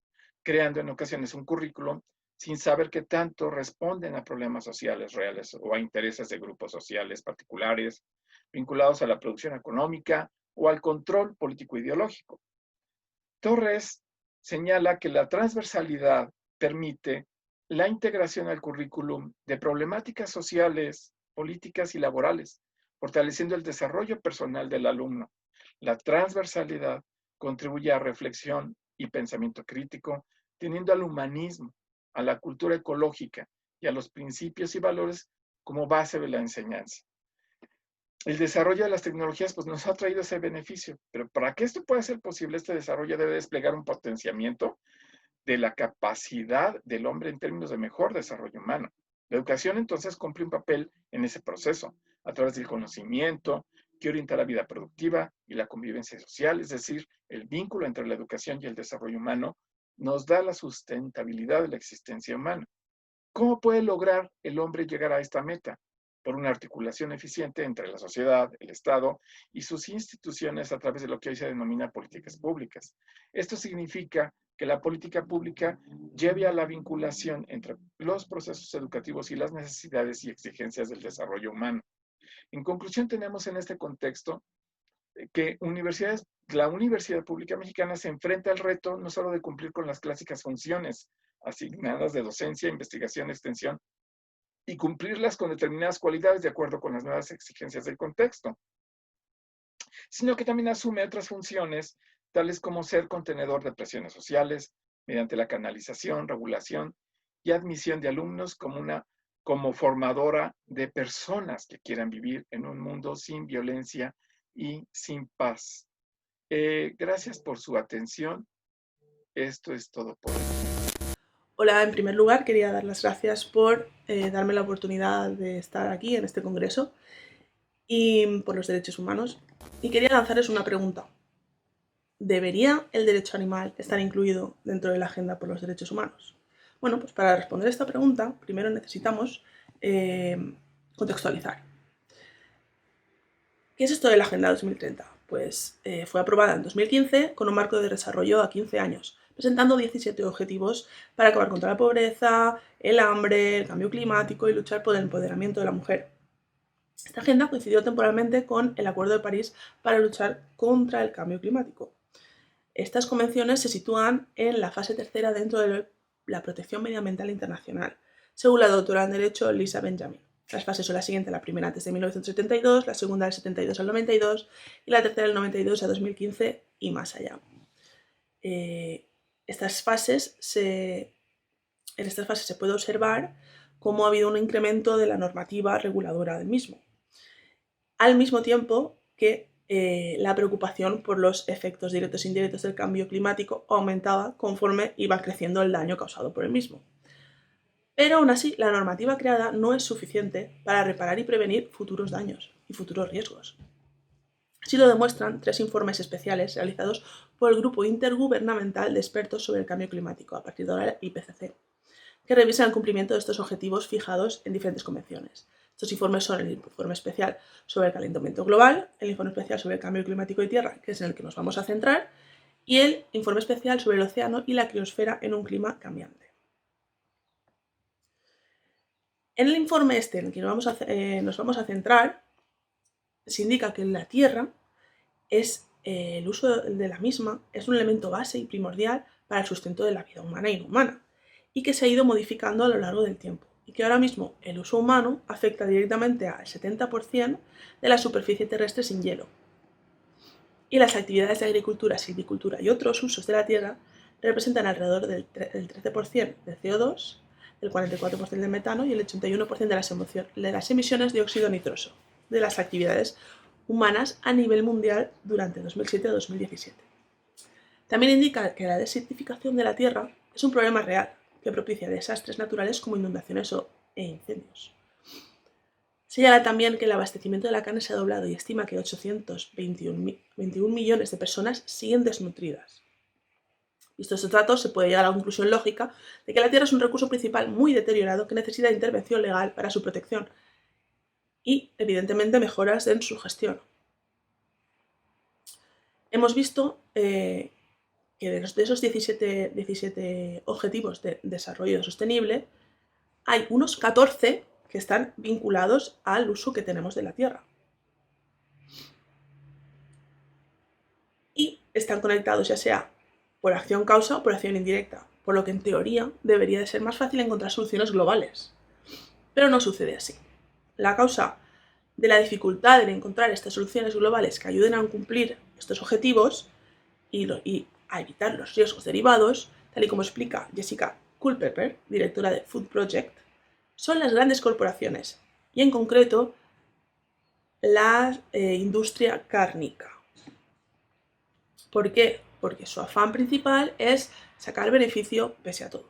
creando en ocasiones un currículum sin saber qué tanto responden a problemas sociales reales o a intereses de grupos sociales particulares vinculados a la producción económica o al control político-ideológico. Torres señala que la transversalidad permite la integración al currículum de problemáticas sociales, políticas y laborales, fortaleciendo el desarrollo personal del alumno. La transversalidad contribuye a reflexión y pensamiento crítico, teniendo al humanismo, a la cultura ecológica y a los principios y valores como base de la enseñanza. El desarrollo de las tecnologías pues, nos ha traído ese beneficio, pero para que esto pueda ser posible, este desarrollo debe desplegar un potenciamiento de la capacidad del hombre en términos de mejor desarrollo humano. La educación entonces cumple un papel en ese proceso, a través del conocimiento que orienta la vida productiva y la convivencia social, es decir, el vínculo entre la educación y el desarrollo humano nos da la sustentabilidad de la existencia humana. ¿Cómo puede lograr el hombre llegar a esta meta? Por una articulación eficiente entre la sociedad, el Estado y sus instituciones a través de lo que hoy se denomina políticas públicas. Esto significa que la política pública lleve a la vinculación entre los procesos educativos y las necesidades y exigencias del desarrollo humano. En conclusión, tenemos en este contexto que la Universidad Pública Mexicana se enfrenta al reto no solo de cumplir con las clásicas funciones asignadas de docencia, investigación, extensión, y cumplirlas con determinadas cualidades de acuerdo con las nuevas exigencias del contexto, sino que también asume otras funciones, tales como ser contenedor de presiones sociales, mediante la canalización, regulación y admisión de alumnos como formadora de personas que quieran vivir en un mundo sin violencia y sin paz. Gracias por su atención. Esto es todo por hoy. Hola, en primer lugar quería dar las gracias por darme la oportunidad de estar aquí en este congreso y por los derechos humanos. Y quería lanzarles una pregunta. ¿Debería el derecho animal estar incluido dentro de la agenda por los derechos humanos? Bueno, pues para responder esta pregunta, primero necesitamos contextualizar. ¿Qué es esto de la Agenda 2030? Pues fue aprobada en 2015 con un marco de desarrollo a 15 años, presentando 17 objetivos para acabar contra la pobreza, el hambre, el cambio climático y luchar por el empoderamiento de la mujer. Esta agenda coincidió temporalmente con el Acuerdo de París para luchar contra el cambio climático. Estas convenciones se sitúan en la fase tercera dentro de la protección medioambiental internacional, según la doctora en Derecho Lisa Benjamin. Las fases son las siguientes: la primera desde 1972, la segunda del 72 al 92 y la tercera del 92 a 2015 y más allá. En estas fases se puede observar cómo ha habido un incremento de la normativa reguladora del mismo, al mismo tiempo que la preocupación por los efectos directos e indirectos del cambio climático aumentaba conforme iba creciendo el daño causado por el mismo. Pero aún así, la normativa creada no es suficiente para reparar y prevenir futuros daños y futuros riesgos. Así lo demuestran 3 informes especiales realizados por el Grupo Intergubernamental de Expertos sobre el Cambio Climático, a partir de la IPCC, que revisan el cumplimiento de estos objetivos fijados en diferentes convenciones. Estos informes son el informe especial sobre el calentamiento global, el informe especial sobre el cambio climático y tierra, que es en el que nos vamos a centrar, y el informe especial sobre el océano y la criosfera en un clima cambiante. En el informe en el que nos vamos a centrar, se indica que la tierra el uso de la misma es un elemento base y primordial para el sustento de la vida humana y no humana, y que se ha ido modificando a lo largo del tiempo, y que ahora mismo el uso humano afecta directamente al 70% de la superficie terrestre sin hielo, y las actividades de agricultura, silvicultura y otros usos de la tierra representan alrededor del 13% de CO2, el 44% del metano y el 81% de las emisiones de óxido nitroso de las actividades humanas a nivel mundial durante 2007 a 2017. También indica que la desertificación de la tierra es un problema real que propicia desastres naturales como inundaciones e incendios. Señala también que el abastecimiento de la carne se ha doblado y estima que 821 millones de personas siguen desnutridas. Visto estos datos, se puede llegar a la conclusión lógica de que la tierra es un recurso principal muy deteriorado que necesita intervención legal para su protección y, evidentemente, mejoras en su gestión. Hemos visto que de esos 17 objetivos de desarrollo sostenible, hay unos 14 que están vinculados al uso que tenemos de la tierra. Y están conectados ya sea por acción causa o por acción indirecta, por lo que en teoría debería de ser más fácil encontrar soluciones globales. Pero no sucede así. La causa de la dificultad de encontrar estas soluciones globales que ayuden a cumplir estos objetivos y a evitar los riesgos derivados, tal y como explica Jessica Culpeper, directora de Food Project, son las grandes corporaciones y en concreto la industria cárnica. ¿Por qué? Porque su afán principal es sacar beneficio pese a todo.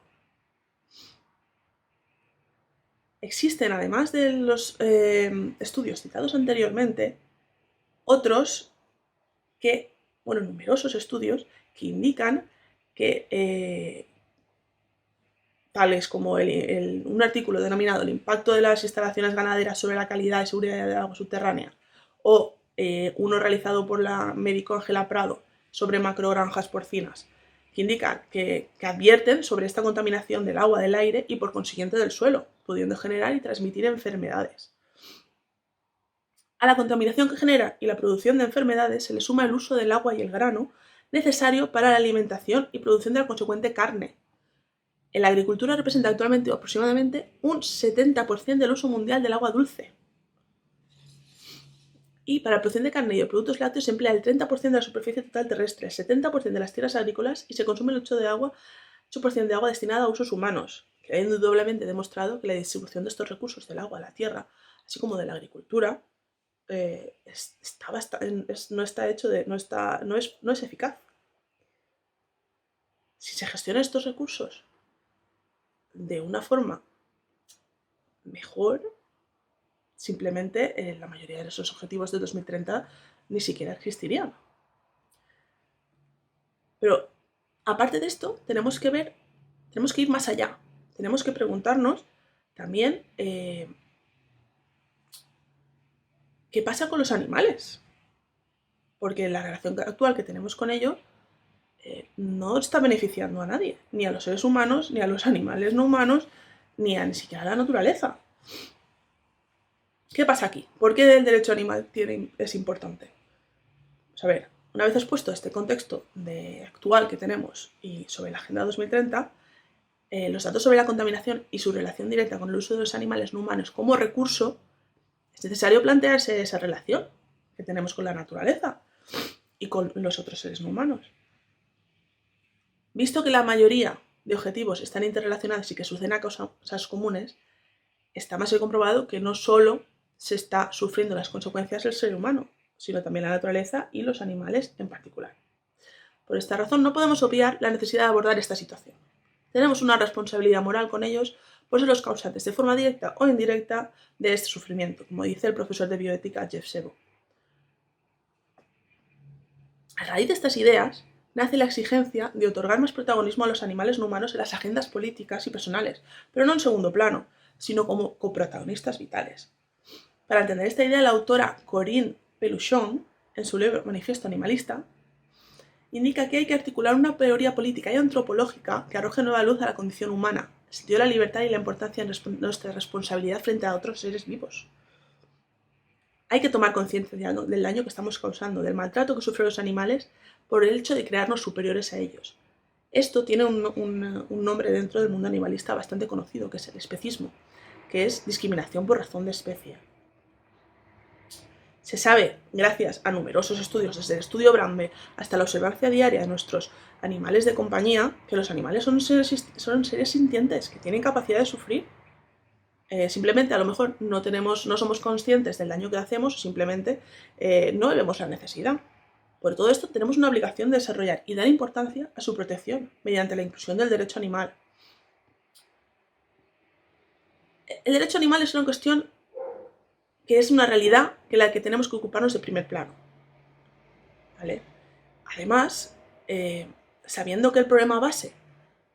Existen, además de los estudios citados anteriormente, otros numerosos estudios que indican que, tales como un artículo denominado El impacto de las instalaciones ganaderas sobre la calidad y seguridad del agua subterránea, o uno realizado por la médico Ángela Prado sobre macrogranjas porcinas, que indican que advierten sobre esta contaminación del agua, del aire y por consiguiente del suelo, pudiendo generar y transmitir enfermedades. A la contaminación que genera y la producción de enfermedades se le suma el uso del agua y el grano necesario para la alimentación y producción de la consecuente carne. En la agricultura representa actualmente aproximadamente un 70% del uso mundial del agua dulce. Y para la producción de carne y de productos lácteos se emplea el 30% de la superficie total terrestre, el 70% de las tierras agrícolas y se consume el 8% de agua destinada a usos humanos, que ha indudablemente demostrado que la distribución de estos recursos del agua a la tierra, así como de la agricultura, no es eficaz. Si se gestionan estos recursos de una forma mejor, simplemente la mayoría de esos objetivos de 2030 ni siquiera existirían. Pero aparte de esto, tenemos que ir más allá. Tenemos que preguntarnos también qué pasa con los animales. Porque la relación actual que tenemos con ellos no está beneficiando a nadie, ni a los seres humanos, ni a los animales no humanos, ni siquiera a la naturaleza. ¿Qué pasa aquí? ¿Por qué el derecho animal es importante? Pues a ver, una vez expuesto este contexto actual que tenemos y sobre la Agenda 2030, los datos sobre la contaminación y su relación directa con el uso de los animales no humanos como recurso, es necesario plantearse esa relación que tenemos con la naturaleza y con los otros seres no humanos. Visto que la mayoría de objetivos están interrelacionados y que suceden a causas comunes, está más que comprobado que no solo se está sufriendo las consecuencias del ser humano, sino también la naturaleza y los animales en particular. Por esta razón no podemos obviar la necesidad de abordar esta situación. Tenemos una responsabilidad moral con ellos por ser los causantes de forma directa o indirecta de este sufrimiento, como dice el profesor de bioética Jeff Sebo. A raíz de estas ideas nace la exigencia de otorgar más protagonismo a los animales no humanos en las agendas políticas y personales, pero no en segundo plano, sino como coprotagonistas vitales. Para entender esta idea, la autora Corinne Peluchon, en su libro Manifiesto Animalista, indica que hay que articular una teoría política y antropológica que arroje nueva luz a la condición humana, el sentido de la libertad y la importancia de nuestra responsabilidad frente a otros seres vivos. Hay que tomar conciencia del daño que estamos causando, del maltrato que sufren los animales por el hecho de crearnos superiores a ellos. Esto tiene un nombre dentro del mundo animalista bastante conocido, que es el especismo, que es discriminación por razón de especie. Se sabe, gracias a numerosos estudios, desde el estudio Brande hasta la observancia diaria de nuestros animales de compañía, que los animales son seres sintientes, que tienen capacidad de sufrir. Simplemente a lo mejor no somos conscientes del daño que hacemos, simplemente no vemos la necesidad. Por todo esto tenemos una obligación de desarrollar y dar importancia a su protección mediante la inclusión del derecho animal. El derecho animal es una cuestión que es una realidad que la que tenemos que ocuparnos de primer plano. ¿Vale? Además, sabiendo que el problema base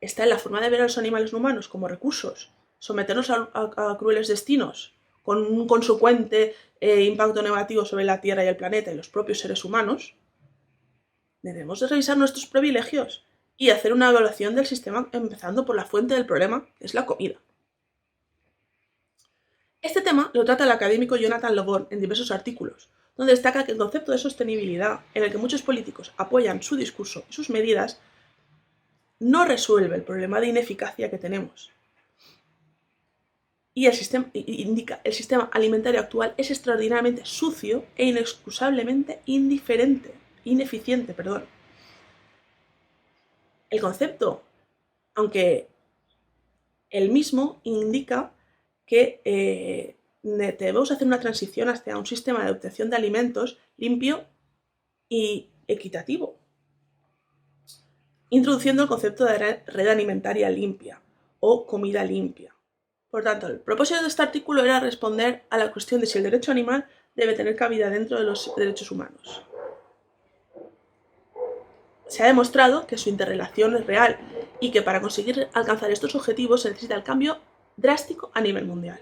está en la forma de ver a los animales humanos como recursos, someternos a crueles destinos, con un consecuente impacto negativo sobre la Tierra y el planeta y los propios seres humanos, debemos de revisar nuestros privilegios y hacer una evaluación del sistema empezando por la fuente del problema, que es la comida. Este tema lo trata el académico Jonathan Lebon en diversos artículos, donde destaca que el concepto de sostenibilidad, en el que muchos políticos apoyan su discurso y sus medidas, no resuelve el problema de ineficacia que tenemos. Y indica el sistema alimentario actual es extraordinariamente sucio e inexcusablemente ineficiente. El concepto, aunque el mismo indica que debemos hacer una transición hacia un sistema de obtención de alimentos limpio y equitativo, introduciendo el concepto de red alimentaria limpia o comida limpia. Por tanto, el propósito de este artículo era responder a la cuestión de si el derecho animal debe tener cabida dentro de los derechos humanos. Se ha demostrado que su interrelación es real y que para conseguir alcanzar estos objetivos se necesita el cambio drástico a nivel mundial.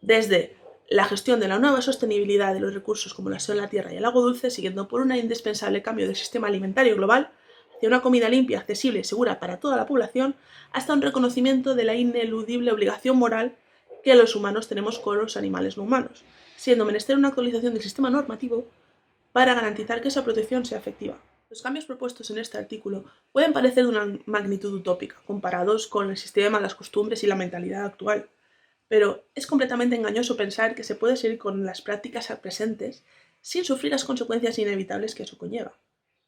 Desde la gestión de la nueva sostenibilidad de los recursos como la son la tierra y el agua dulce, siguiendo por un indispensable cambio del sistema alimentario global hacia una comida limpia, accesible y segura para toda la población, hasta un reconocimiento de la ineludible obligación moral que los humanos tenemos con los animales no humanos, siendo menester una actualización del sistema normativo para garantizar que esa protección sea efectiva. Los cambios propuestos en este artículo pueden parecer de una magnitud utópica, comparados con el sistema, las costumbres y la mentalidad actual, pero es completamente engañoso pensar que se puede seguir con las prácticas presentes sin sufrir las consecuencias inevitables que eso conlleva.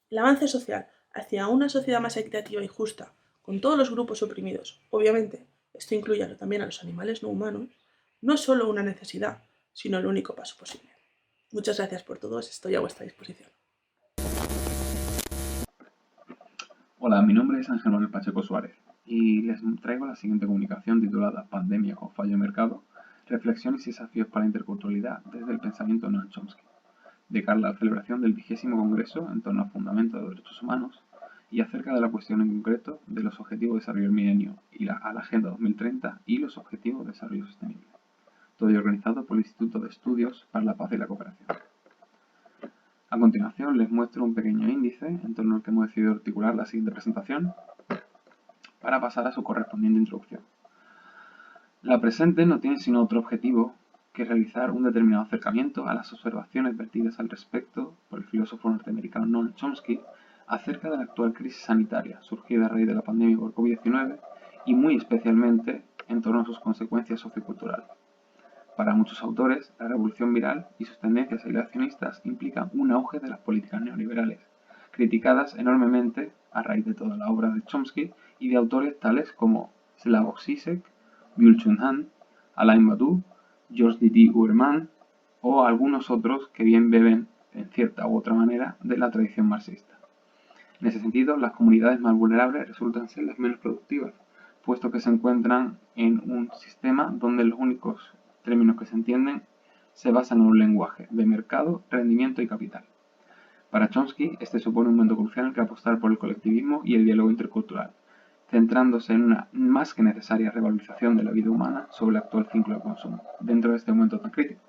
El avance social hacia una sociedad más equitativa y justa, con todos los grupos oprimidos, obviamente, esto incluye también a los animales no humanos, no es solo una necesidad, sino el único paso posible. Muchas gracias por todo, estoy a vuestra disposición. Hola, mi nombre es Ángel Manuel Pacheco Suárez y les traigo la siguiente comunicación titulada Pandemia con fallo de mercado, reflexiones y desafíos para la interculturalidad desde el pensamiento de Noam Chomsky, de cara a la celebración del 20º Congreso en torno al fundamento de los derechos humanos y acerca de la cuestión en concreto de los Objetivos de Desarrollo del Milenio y a la Agenda 2030 y los Objetivos de Desarrollo Sostenible. Todo ello organizado por el Instituto de Estudios para la Paz y la Cooperación. A continuación les muestro un pequeño índice en torno al que hemos decidido articular la siguiente presentación para pasar a su correspondiente introducción. La presente no tiene sino otro objetivo que realizar un determinado acercamiento a las observaciones vertidas al respecto por el filósofo norteamericano Noam Chomsky acerca de la actual crisis sanitaria surgida a raíz de la pandemia por COVID-19 y muy especialmente en torno a sus consecuencias socioculturales. Para muchos autores, la revolución viral y sus tendencias aislacionistas implican un auge de las políticas neoliberales, criticadas enormemente a raíz de toda la obra de Chomsky y de autores tales como Slavoj Žižek, Byung-Chul Han, Alain Badiou, Georges Didier Huberman o algunos otros que bien beben, en cierta u otra manera, de la tradición marxista. En ese sentido, las comunidades más vulnerables resultan ser las menos productivas, puesto que se encuentran en un sistema donde los únicos términos que se entienden se basan en un lenguaje de mercado, rendimiento y capital. Para Chomsky, este supone un momento crucial en el que apostar por el colectivismo y el diálogo intercultural, centrándose en una más que necesaria revalorización de la vida humana sobre el actual ciclo de consumo, dentro de este momento tan crítico.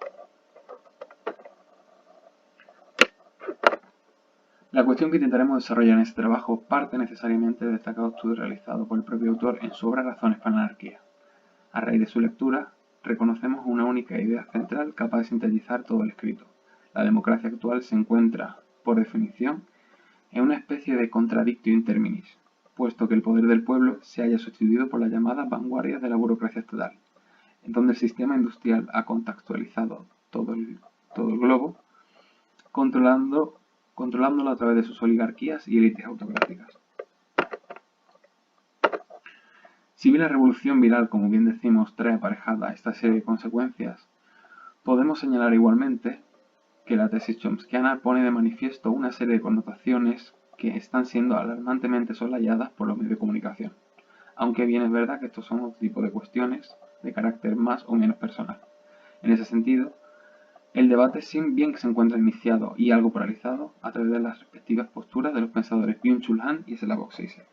La cuestión que intentaremos desarrollar en este trabajo parte necesariamente del destacado estudio realizado por el propio autor en su obra Razones para la anarquía. A raíz de su lectura, reconocemos una única idea central capaz de sintetizar todo el escrito. La democracia actual se encuentra, por definición, en una especie de contradictio in terminis, puesto que el poder del pueblo se haya sustituido por las llamadas vanguardias de la burocracia estatal, en donde el sistema industrial ha contextualizado todo el globo, controlándolo a través de sus oligarquías y élites autocráticas. Si bien la revolución viral, como bien decimos, trae aparejada esta serie de consecuencias, podemos señalar igualmente que la tesis chomskiana pone de manifiesto una serie de connotaciones que están siendo alarmantemente soslayadas por los medios de comunicación, aunque bien es verdad que estos son otro tipo de cuestiones de carácter más o menos personal. En ese sentido, el debate, si bien que se encuentra iniciado y algo polarizado, a través de las respectivas posturas de los pensadores Byung-Chul Han y Slavoj Žižek.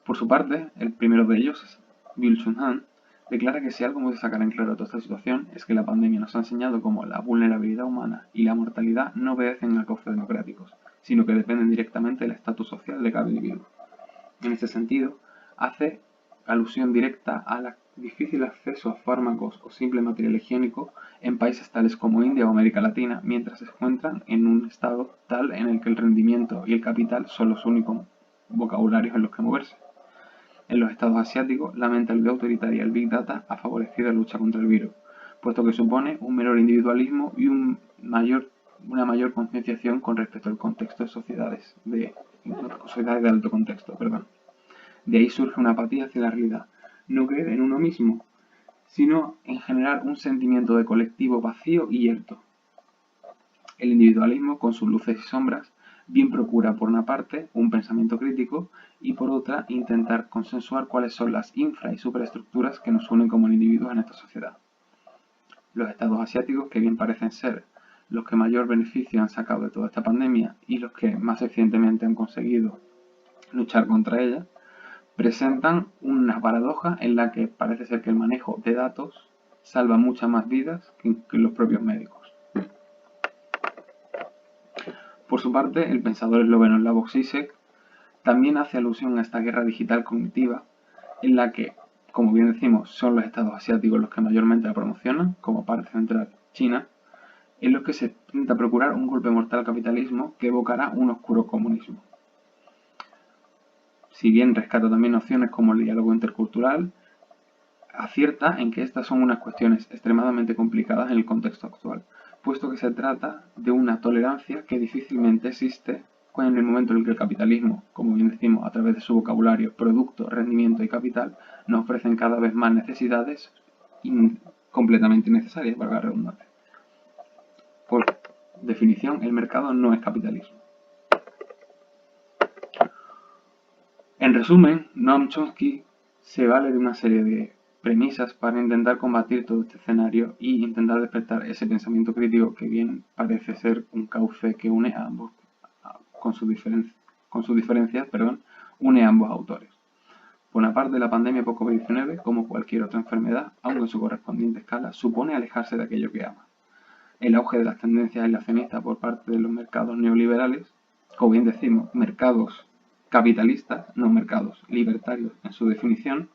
Por su parte, el primero de ellos, Byung-Chul Han, declara que si algo hemos de sacar en claro de toda esta situación es que la pandemia nos ha enseñado cómo la vulnerabilidad humana y la mortalidad no obedecen a cauces democráticos, sino que dependen directamente del estatus social de cada individuo. En este sentido, hace alusión directa al difícil acceso a fármacos o simple material higiénico en países tales como India o América Latina, mientras se encuentran en un estado tal en el que el rendimiento y el capital son los únicos vocabularios en los que moverse. En los estados asiáticos, la mentalidad autoritaria y el Big Data ha favorecido la lucha contra el virus, puesto que supone un menor individualismo y una mayor concienciación con respecto al contexto de sociedades de alto contexto. De ahí surge una apatía hacia la realidad, no creer en uno mismo, sino en generar un sentimiento de colectivo vacío y yerto. El individualismo, con sus luces y sombras, bien procura por una parte un pensamiento crítico y por otra intentar consensuar cuáles son las infra y superestructuras que nos unen como individuos en esta sociedad. Los estados asiáticos, que bien parecen ser los que mayor beneficio han sacado de toda esta pandemia y los que más eficientemente han conseguido luchar contra ella, presentan una paradoja en la que parece ser que el manejo de datos salva muchas más vidas que los propios médicos. Por su parte, el pensador esloveno Slavoj Žižek también hace alusión a esta guerra digital cognitiva en la que, como bien decimos, son los estados asiáticos los que mayormente la promocionan, como parte central China, en los que se intenta procurar un golpe mortal al capitalismo que evocará un oscuro comunismo. Si bien rescata también nociones como el diálogo intercultural, acierta en que estas son unas cuestiones extremadamente complicadas en el contexto actual, puesto que se trata de una tolerancia que difícilmente existe en el momento en el que el capitalismo, como bien decimos, a través de su vocabulario, producto, rendimiento y capital, nos ofrecen cada vez más necesidades completamente innecesarias, valga la redundancia. Por definición, el mercado no es capitalismo. En resumen, Noam Chomsky se vale de una serie de premisas para intentar combatir todo este escenario y intentar despertar ese pensamiento crítico que bien parece ser un cauce que une a ambos, con sus diferencias, une a ambos autores. Por una parte, la pandemia por COVID-19, como cualquier otra enfermedad, aunque en su correspondiente escala, supone alejarse de aquello que ama. El auge de las tendencias aislacionistas por parte de los mercados neoliberales, como bien decimos, mercados capitalistas, no mercados libertarios en su definición,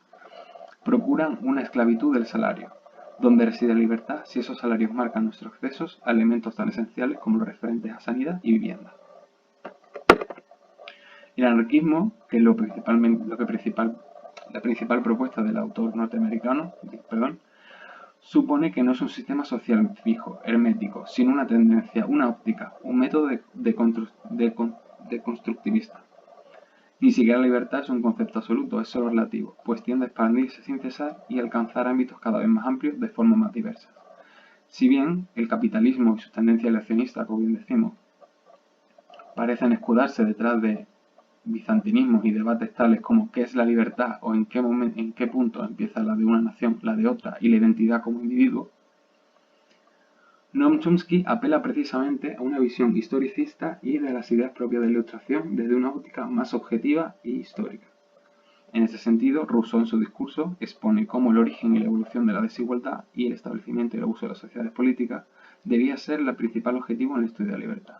procuran una esclavitud del salario, donde reside la libertad si esos salarios marcan nuestros accesos a elementos tan esenciales como los referentes a sanidad y vivienda. El anarquismo, que es la principal propuesta del autor norteamericano, supone que no es un sistema social fijo, hermético, sino una tendencia, una óptica, un método de constructivista. Ni siquiera la libertad es un concepto absoluto, es solo relativo, pues tiende a expandirse sin cesar y alcanzar ámbitos cada vez más amplios de formas más diversas. Si bien el capitalismo y sus tendencias eleccionistas, como bien decimos, parecen escudarse detrás de bizantinismos y debates tales como qué es la libertad o en qué punto empieza la de una nación, la de otra y la identidad como individuo, Noam Chomsky apela precisamente a una visión historicista y de las ideas propias de la Ilustración desde una óptica más objetiva y histórica. En ese sentido, Rousseau en su discurso expone cómo el origen y la evolución de la desigualdad y el establecimiento y el abuso de las sociedades políticas debía ser el principal objetivo en el estudio de la libertad.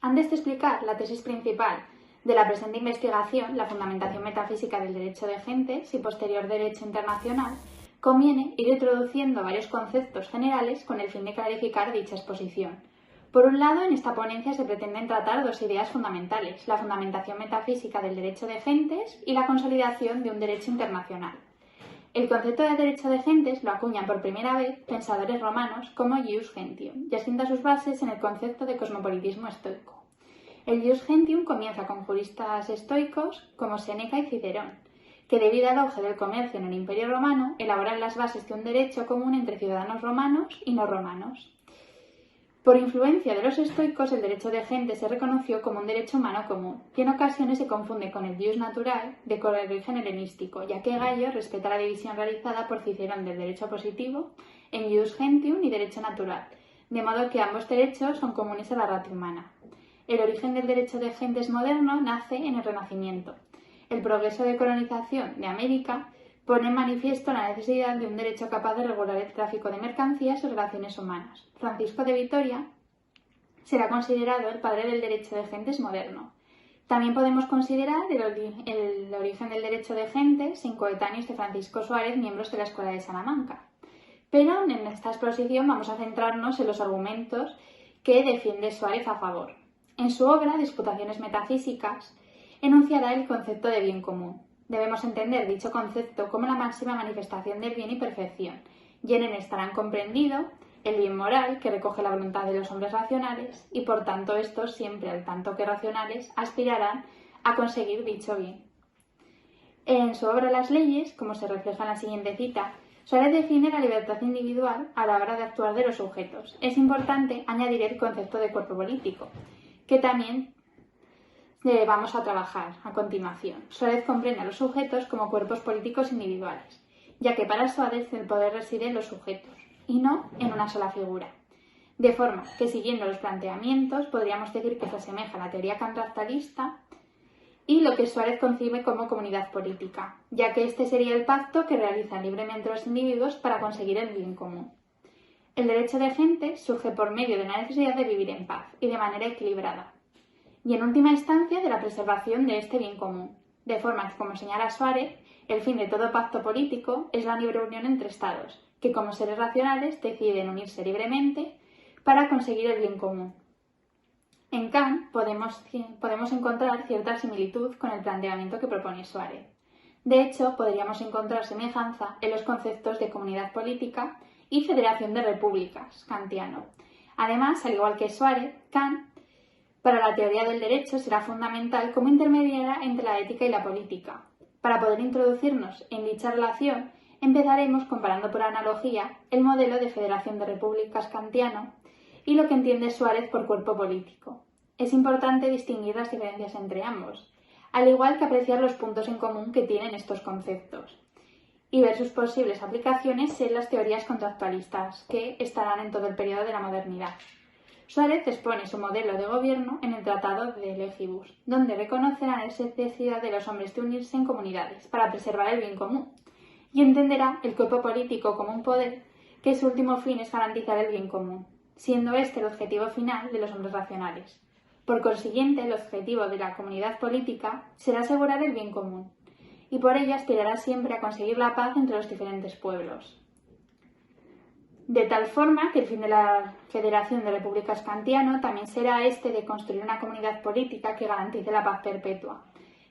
Antes de explicar la tesis principal de la presente investigación, la fundamentación metafísica del derecho de gentes y posterior derecho internacional, conviene ir introduciendo varios conceptos generales con el fin de clarificar dicha exposición. Por un lado, en esta ponencia se pretenden tratar dos ideas fundamentales, la fundamentación metafísica del derecho de gentes y la consolidación de un derecho internacional. El concepto de derecho de gentes lo acuñan por primera vez pensadores romanos como Ius Gentium y asienta sus bases en el concepto de cosmopolitismo estoico. El Ius Gentium comienza con juristas estoicos como Séneca y Cicerón, que debido al auge del comercio en el Imperio Romano elaboran las bases de un derecho común entre ciudadanos romanos y no romanos. Por influencia de los estoicos, el derecho de gentes se reconoció como un derecho humano común, que en ocasiones se confunde con el jus natural de origen helenístico, ya que Gallo respeta la división realizada por Cicerón del derecho positivo en jus gentium y derecho natural, de modo que ambos derechos son comunes a la ratio humana. El origen del derecho de gentes moderno nace en el Renacimiento. El progreso de colonización de América pone en manifiesto la necesidad de un derecho capaz de regular el tráfico de mercancías y relaciones humanas. Francisco de Vitoria será considerado el padre del derecho de gentes moderno. También podemos considerar el origen del derecho de gentes en coetáneos de Francisco Suárez, miembros de la Escuela de Salamanca. Pero en esta exposición vamos a centrarnos en los argumentos que defiende Suárez a favor. En su obra, Disputaciones metafísicas, enunciará el concepto de bien común. Debemos entender dicho concepto como la máxima manifestación del bien y perfección, y en él estarán comprendido el bien moral, que recoge la voluntad de los hombres racionales, y por tanto estos, siempre al tanto que racionales, aspirarán a conseguir dicho bien. En su obra Las leyes, como se refleja en la siguiente cita, Suárez define la libertad individual a la hora de actuar de los sujetos. Es importante añadir el concepto de cuerpo político, que también vamos a trabajar a continuación. Suárez comprende a los sujetos como cuerpos políticos individuales, ya que para Suárez el poder reside en los sujetos y no en una sola figura. De forma que, siguiendo los planteamientos, podríamos decir que se asemeja a la teoría contractualista y lo que Suárez concibe como comunidad política, ya que este sería el pacto que realizan libremente los individuos para conseguir el bien común. El derecho de gentes surge por medio de la necesidad de vivir en paz y de manera equilibrada, y en última instancia de la preservación de este bien común, de forma que, como señala Suárez, el fin de todo pacto político es la libre unión entre estados, que como seres racionales deciden unirse libremente para conseguir el bien común. En Kant podemos encontrar cierta similitud con el planteamiento que propone Suárez. De hecho, podríamos encontrar semejanza en los conceptos de comunidad política y federación de repúblicas, kantiano. Además, al igual que Suárez, Kant para la teoría del derecho será fundamental como intermediaria entre la ética y la política. Para poder introducirnos en dicha relación, empezaremos comparando por analogía el modelo de federación de repúblicas kantiano y lo que entiende Suárez por cuerpo político. Es importante distinguir las diferencias entre ambos, al igual que apreciar los puntos en común que tienen estos conceptos y ver sus posibles aplicaciones en las teorías contractualistas que estarán en todo el periodo de la modernidad. Suárez expone su modelo de gobierno en el Tratado de Legibus, donde reconoce la necesidad de los hombres de unirse en comunidades para preservar el bien común, y entenderá el cuerpo político como un poder que su último fin es garantizar el bien común, siendo este el objetivo final de los hombres racionales. Por consiguiente, el objetivo de la comunidad política será asegurar el bien común, y por ello aspirará siempre a conseguir la paz entre los diferentes pueblos. De tal forma que el fin de la Federación de Repúblicas kantiano también será este de construir una comunidad política que garantice la paz perpetua.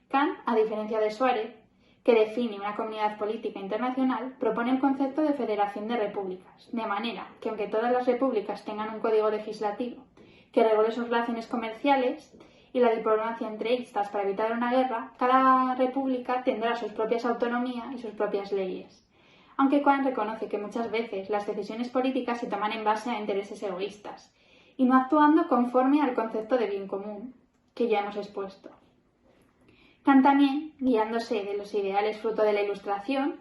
Kant, a diferencia de Suárez, que define una comunidad política internacional, propone el concepto de federación de repúblicas, de manera que aunque todas las repúblicas tengan un código legislativo que regule sus relaciones comerciales y la diplomacia entre estas para evitar una guerra, cada república tendrá sus propias autonomías y sus propias leyes. Aunque Kant reconoce que muchas veces las decisiones políticas se toman en base a intereses egoístas y no actuando conforme al concepto de bien común que ya hemos expuesto. Kant también, guiándose de los ideales fruto de la Ilustración,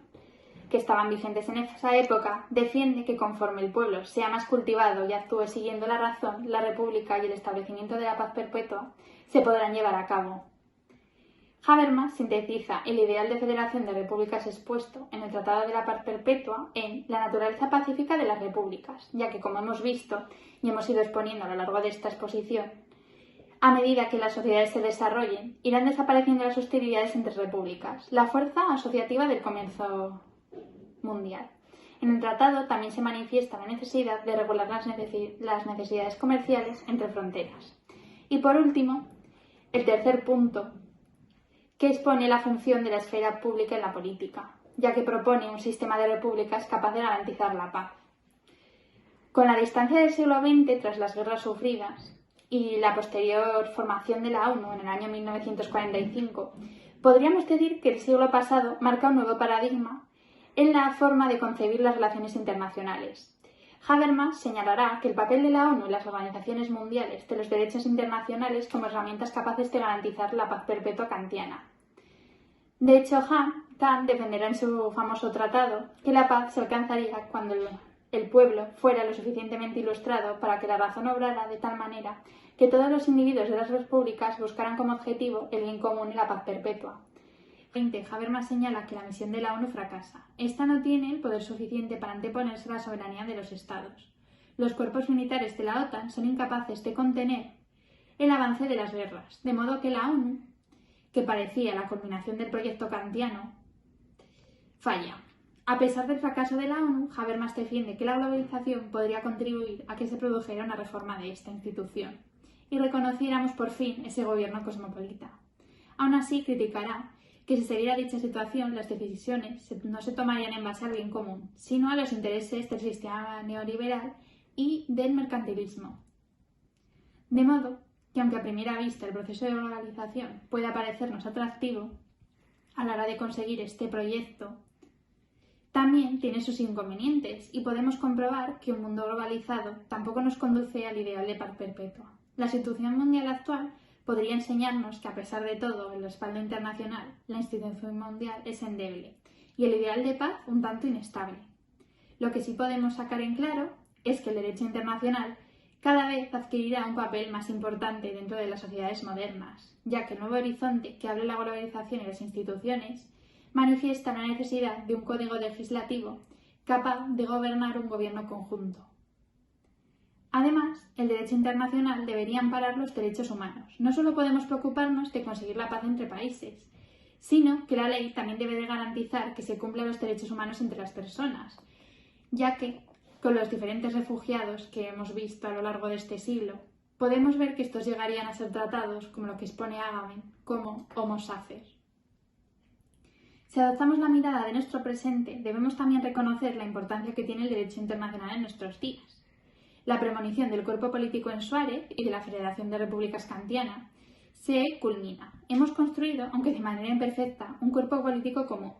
que estaban vigentes en esa época, defiende que conforme el pueblo sea más cultivado y actúe siguiendo la razón, la república y el establecimiento de la paz perpetua se podrán llevar a cabo. Habermas sintetiza el ideal de federación de repúblicas expuesto en el Tratado de la Paz Perpetua en la naturaleza pacífica de las repúblicas, ya que, como hemos visto y hemos ido exponiendo a lo largo de esta exposición, a medida que las sociedades se desarrollen, irán desapareciendo las hostilidades entre repúblicas, la fuerza asociativa del comercio mundial. En el tratado también se manifiesta la necesidad de regular las necesidades comerciales entre fronteras. Y por último, el tercer punto, que expone la función de la esfera pública en la política, ya que propone un sistema de repúblicas capaz de garantizar la paz. Con la distancia del siglo XX tras las guerras sufridas y la posterior formación de la ONU en el año 1945, podríamos decir que el siglo pasado marca un nuevo paradigma en la forma de concebir las relaciones internacionales. Habermas señalará que el papel de la ONU y las organizaciones mundiales de los derechos internacionales como herramientas capaces de garantizar la paz perpetua kantiana. De hecho, Kant defenderá en su famoso tratado que la paz se alcanzaría cuando el pueblo fuera lo suficientemente ilustrado para que la razón obrara de tal manera que todos los individuos de las repúblicas buscaran como objetivo el bien común y la paz perpetua. Habermas señala que la misión de la ONU fracasa. Esta no tiene el poder suficiente para anteponerse a la soberanía de los Estados. Los cuerpos militares de la OTAN son incapaces de contener el avance de las guerras, de modo que la ONU, que parecía la culminación del proyecto kantiano, falla. A pesar del fracaso de la ONU, Habermas defiende que la globalización podría contribuir a que se produjera una reforma de esta institución y reconociéramos por fin ese gobierno cosmopolita. Aún así, criticará que si se diera dicha situación, las decisiones no se tomarían en base al bien común, sino a los intereses del sistema neoliberal y del mercantilismo. De modo que, aunque a primera vista el proceso de globalización pueda parecernos atractivo, a la hora de conseguir este proyecto, también tiene sus inconvenientes y podemos comprobar que un mundo globalizado tampoco nos conduce al ideal de paz perpetua. La situación mundial actual podría enseñarnos que, a pesar de todo el respaldo internacional, la institución mundial es endeble y el ideal de paz un tanto inestable. Lo que sí podemos sacar en claro es que el derecho internacional cada vez adquirirá un papel más importante dentro de las sociedades modernas, ya que el nuevo horizonte que abre la globalización y las instituciones manifiesta la necesidad de un código legislativo capaz de gobernar un gobierno conjunto. Además, el derecho internacional debería amparar los derechos humanos. No solo podemos preocuparnos de conseguir la paz entre países, sino que la ley también debe de garantizar que se cumplan los derechos humanos entre las personas, ya que, con los diferentes refugiados que hemos visto a lo largo de este siglo, podemos ver que estos llegarían a ser tratados, como lo que expone Agamben, como homo sacer. Si adoptamos la mirada de nuestro presente, debemos también reconocer la importancia que tiene el derecho internacional en nuestros días. La premonición del cuerpo político en Suárez y de la Federación de Repúblicas Kantiana se culmina. Hemos construido, aunque de manera imperfecta, un cuerpo político común,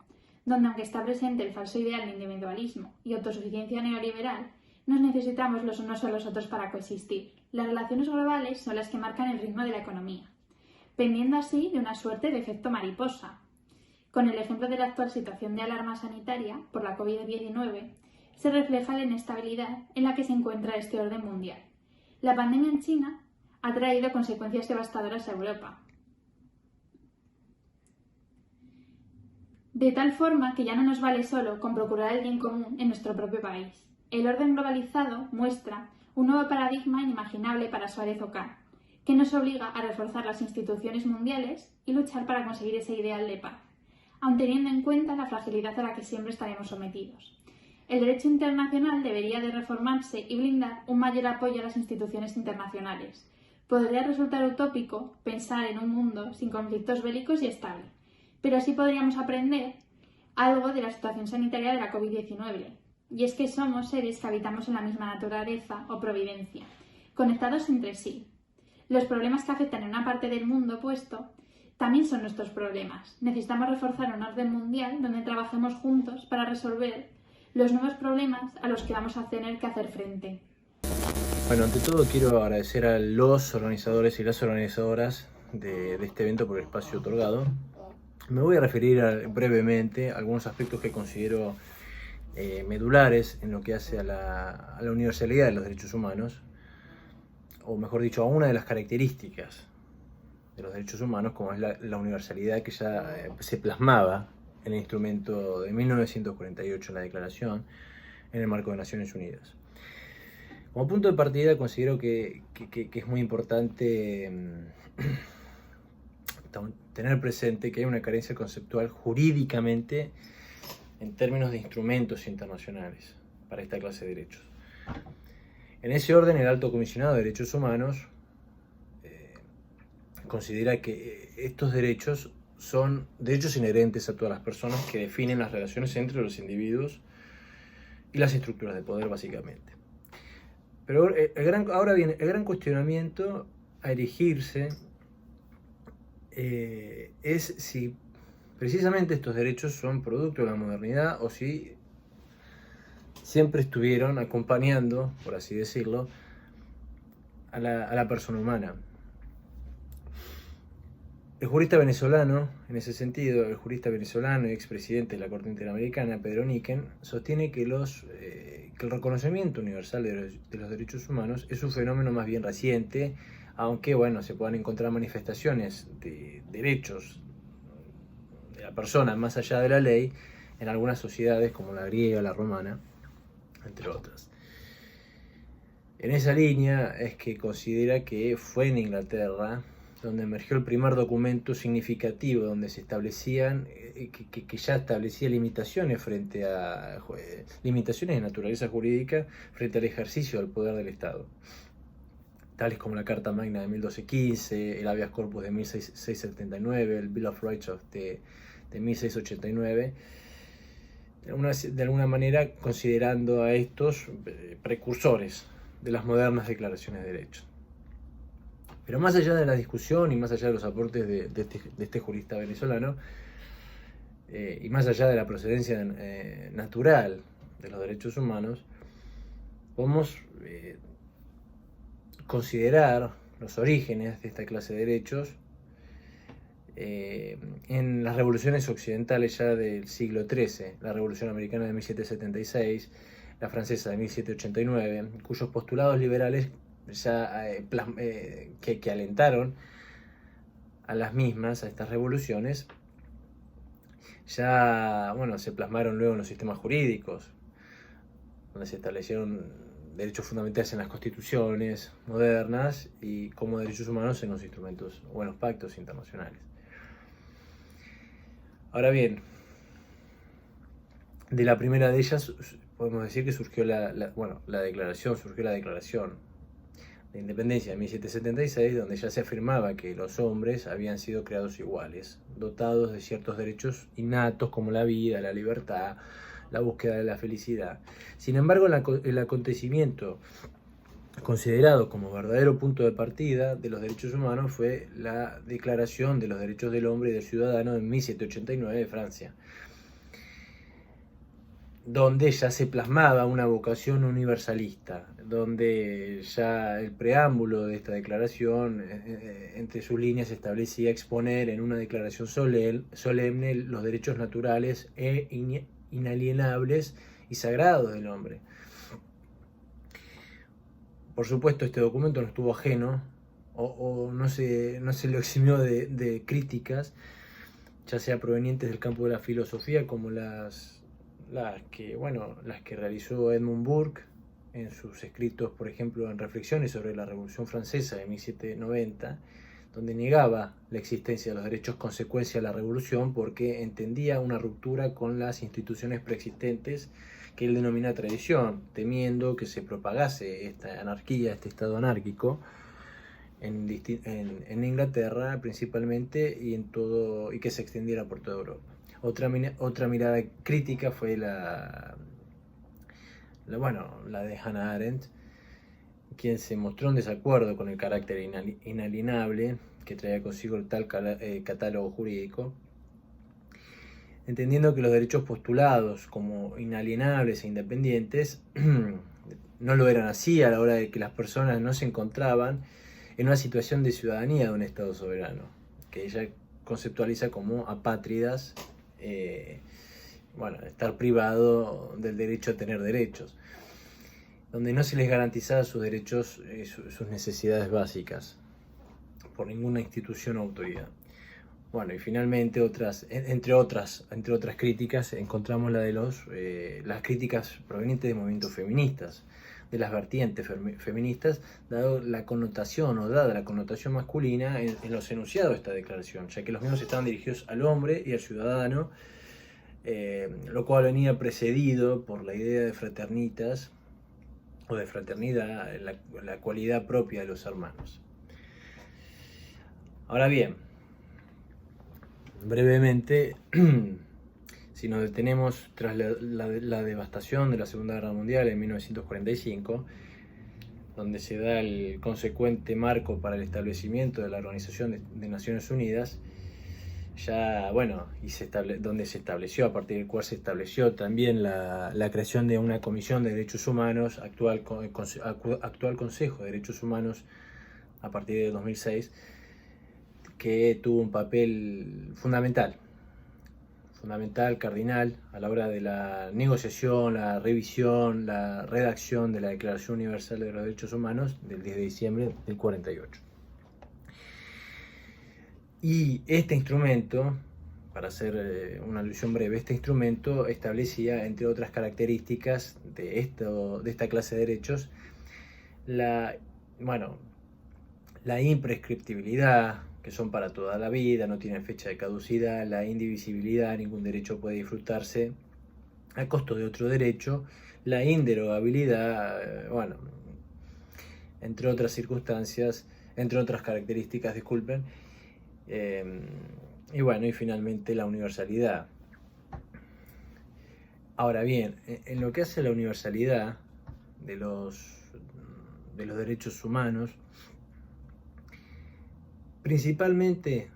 donde, aunque está presente el falso ideal de individualismo y autosuficiencia neoliberal, nos necesitamos los unos a los otros para coexistir. Las relaciones globales son las que marcan el ritmo de la economía, pendiendo así de una suerte de efecto mariposa. Con el ejemplo de la actual situación de alarma sanitaria por la COVID-19, se refleja la inestabilidad en la que se encuentra este orden mundial. La pandemia en China ha traído consecuencias devastadoras a Europa, de tal forma que ya no nos vale solo con procurar el bien común en nuestro propio país. El orden globalizado muestra un nuevo paradigma inimaginable para Suárez o Kant, que nos obliga a reforzar las instituciones mundiales y luchar para conseguir ese ideal de paz, aun teniendo en cuenta la fragilidad a la que siempre estaremos sometidos. El derecho internacional debería de reformarse y blindar un mayor apoyo a las instituciones internacionales. Podría resultar utópico pensar en un mundo sin conflictos bélicos y estable, pero sí podríamos aprender algo de la situación sanitaria de la COVID-19, y es que somos seres que habitamos en la misma naturaleza o providencia, conectados entre sí. Los problemas que afectan a una parte del mundo opuesto también son nuestros problemas. Necesitamos reforzar un orden mundial donde trabajemos juntos para resolver los nuevos problemas a los que vamos a tener que hacer frente. Bueno, ante todo quiero agradecer a los organizadores y las organizadoras de este evento por el espacio otorgado. Me voy a referir brevemente a algunos aspectos que considero medulares en lo que hace a la universalidad de los derechos humanos, o mejor dicho, a una de las características de los derechos humanos, como es la universalidad que ya se plasmaba en el instrumento de 1948 en la Declaración, en el marco de Naciones Unidas. Como punto de partida considero que es muy importante tener presente que hay una carencia conceptual jurídicamente en términos de instrumentos internacionales para esta clase de derechos. En ese orden, el Alto Comisionado de Derechos Humanos considera que estos derechos son derechos inherentes a todas las personas que definen las relaciones entre los individuos y las estructuras de poder, básicamente. Pero ahora bien, el gran cuestionamiento a erigirse es si precisamente estos derechos son producto de la modernidad o si siempre estuvieron acompañando, por así decirlo, a la persona humana. El jurista venezolano, en ese sentido, el jurista venezolano y expresidente de la Corte Interamericana, Pedro Niken, sostiene que el reconocimiento universal de los derechos humanos es un fenómeno más bien reciente, aunque bueno, se puedan encontrar manifestaciones de derechos de la persona más allá de la ley en algunas sociedades como la griega, la romana, entre otras. En esa línea es que considera que fue en Inglaterra donde emergió el primer documento significativo donde se establecían, que ya establecía limitaciones limitaciones de naturaleza jurídica frente al ejercicio del poder del Estado, tales como la Carta Magna de 1215, el Habeas Corpus de 1679, el Bill of Rights de 1689, de alguna manera considerando a estos precursores de las modernas declaraciones de derechos. Pero más allá de la discusión y más allá de los aportes de este jurista venezolano, y más allá de la procedencia natural de los derechos humanos, podemos considerar los orígenes de esta clase de derechos en las revoluciones occidentales ya del siglo XIII, la Revolución Americana de 1776, la francesa de 1789, cuyos postulados liberales ya que alentaron a las mismas, a estas revoluciones, ya se plasmaron luego en los sistemas jurídicos, donde se establecieron derechos fundamentales en las constituciones modernas y como derechos humanos en los instrumentos o en los pactos internacionales. Ahora bien, de la primera de ellas podemos decir que surgió la declaración de Independencia de 1776, donde ya se afirmaba que los hombres habían sido creados iguales, dotados de ciertos derechos innatos como la vida, la libertad, la búsqueda de la felicidad. Sin embargo, el acontecimiento considerado como verdadero punto de partida de los derechos humanos fue la Declaración de los Derechos del Hombre y del Ciudadano en 1789 de Francia, donde ya se plasmaba una vocación universalista, donde ya el preámbulo de esta declaración, entre sus líneas, establecía exponer en una declaración solemne los derechos naturales e inalienables y sagrados del hombre. Por supuesto, este documento no estuvo ajeno o no se lo eximió de críticas, ya sea provenientes del campo de la filosofía como las que realizó Edmund Burke en sus escritos, por ejemplo, en Reflexiones sobre la Revolución Francesa de 1790, donde negaba la existencia de los derechos consecuencia de la revolución porque entendía una ruptura con las instituciones preexistentes que él denomina tradición, temiendo que se propagase esta anarquía, este estado anárquico en Inglaterra principalmente y que se extendiera por toda Europa. Otra mirada crítica fue la de Hannah Arendt, quien se mostró en desacuerdo con el carácter inalienable que traía consigo el tal catálogo jurídico, entendiendo que los derechos postulados como inalienables e independientes no lo eran así a la hora de que las personas no se encontraban en una situación de ciudadanía de un Estado soberano, que ella conceptualiza como apátridas, estar privado del derecho a tener derechos, donde no se les garantizaba sus derechos, sus necesidades básicas por ninguna institución o autoridad. Y finalmente, entre otras críticas, encontramos la de las críticas provenientes de movimientos feministas, de las vertientes feministas, dada la connotación masculina en los enunciados de esta declaración, ya que los mismos estaban dirigidos al hombre y al ciudadano, lo cual venía precedido por la idea de fraternitas o de fraternidad, la cualidad propia de los hermanos. Ahora bien, brevemente, si nos detenemos tras la devastación de la Segunda Guerra Mundial en 1945, donde se da el consecuente marco para el establecimiento de la Organización de Naciones Unidas, ya, bueno, donde se estableció, a partir del cual se estableció también la creación de una Comisión de Derechos Humanos, actual Consejo de Derechos Humanos, a partir de 2006, que tuvo un papel fundamental, cardinal, a la hora de la negociación, la revisión, la redacción de la Declaración Universal de los Derechos Humanos del 10 de diciembre del 48. Y este instrumento, para hacer una alusión breve, este instrumento establecía, entre otras características de esta clase de derechos, la imprescriptibilidad, que son para toda la vida, no tienen fecha de caducidad, la indivisibilidad, ningún derecho puede disfrutarse a costo de otro derecho, la inderogabilidad, entre otras circunstancias, entre otras características, disculpen, y finalmente la universalidad. Ahora bien, en lo que hace a la universalidad de los derechos humanos, principalmente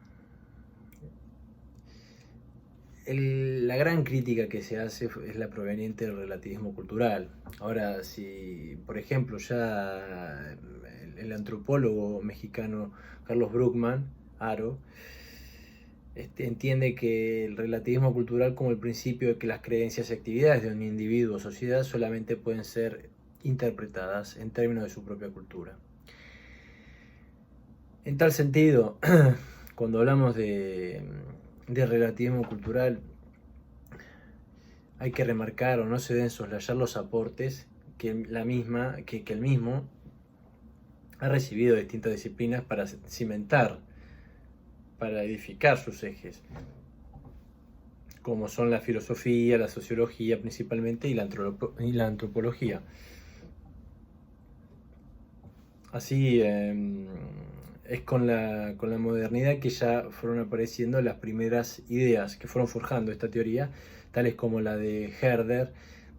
la gran crítica que se hace es la proveniente del relativismo cultural. Ahora, si por ejemplo ya el antropólogo mexicano Carlos Bruckmann Aro entiende que el relativismo cultural como el principio de que las creencias y actividades de un individuo o sociedad solamente pueden ser interpretadas en términos de su propia cultura. En tal sentido, cuando hablamos de relativismo cultural, hay que remarcar o no se deben soslayar los aportes que el mismo ha recibido de distintas disciplinas para cimentar, para edificar sus ejes, como son la filosofía, la sociología principalmente y la antropología. Así es con la modernidad que ya fueron apareciendo las primeras ideas que fueron forjando esta teoría, tales como la de Herder,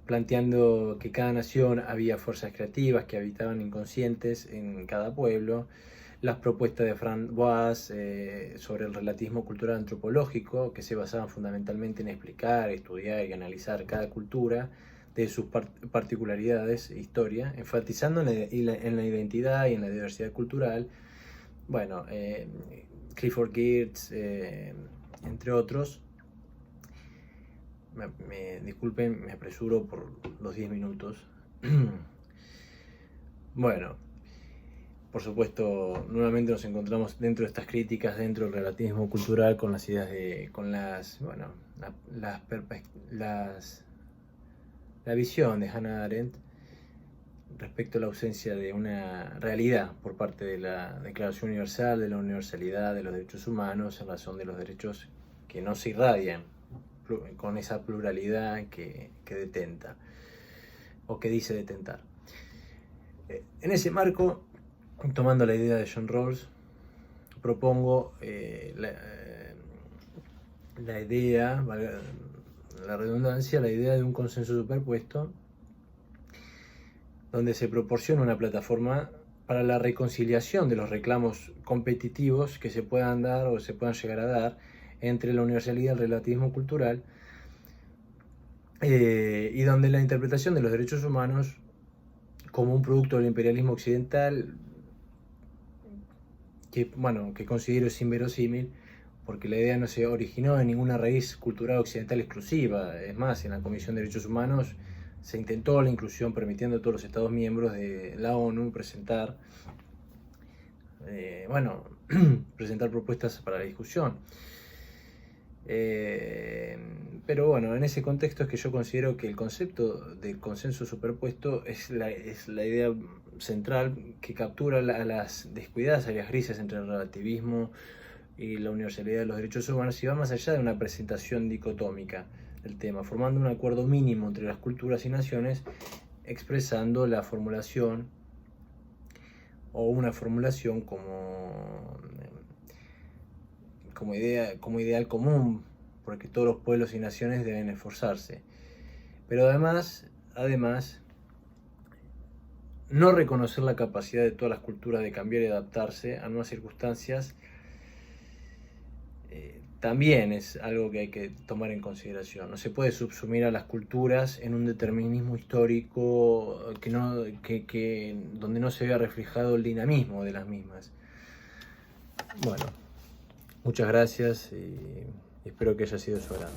planteando que cada nación había fuerzas creativas que habitaban inconscientes en cada pueblo, las propuestas de Franz Boas sobre el relativismo cultural antropológico, que se basaban fundamentalmente en explicar, estudiar y analizar cada cultura de sus particularidades e historia, enfatizando en la identidad y en la diversidad cultural. Clifford Geertz, entre otros. Disculpen, me apresuro por los 10 minutos. Por supuesto, nuevamente nos encontramos dentro de estas críticas, dentro del relativismo cultural, con las ideas la visión de Hannah Arendt respecto a la ausencia de una realidad por parte de la Declaración Universal, de la universalidad de los derechos humanos, en razón de los derechos que no se irradian con esa pluralidad que detenta o que dice detentar. En ese marco, tomando la idea de John Rawls, propongo la idea, valga la redundancia, la idea de un consenso superpuesto, donde se proporciona una plataforma para la reconciliación de los reclamos competitivos que se puedan dar o se puedan llegar a dar entre la universalidad y el relativismo cultural, y donde la interpretación de los derechos humanos como un producto del imperialismo occidental, que considero es inverosímil, porque la idea no se originó en ninguna raíz cultural occidental exclusiva. Es más, en la Comisión de Derechos Humanos se intentó la inclusión permitiendo a todos los Estados miembros de la ONU presentar propuestas para la discusión. Pero en ese contexto es que yo considero que el concepto del consenso superpuesto es la idea central que captura a las descuidadas áreas grises entre el relativismo y la universalidad de los derechos humanos y va más allá de una presentación dicotómica el tema, formando un acuerdo mínimo entre las culturas y naciones, expresando la formulación o una formulación como ideal común, porque todos los pueblos y naciones deben esforzarse. Pero además, no reconocer la capacidad de todas las culturas de cambiar y adaptarse a nuevas circunstancias también es algo que hay que tomar en consideración. No se puede subsumir a las culturas en un determinismo histórico donde no se vea reflejado el dinamismo de las mismas. Bueno, muchas gracias y espero que haya sido de su agrado.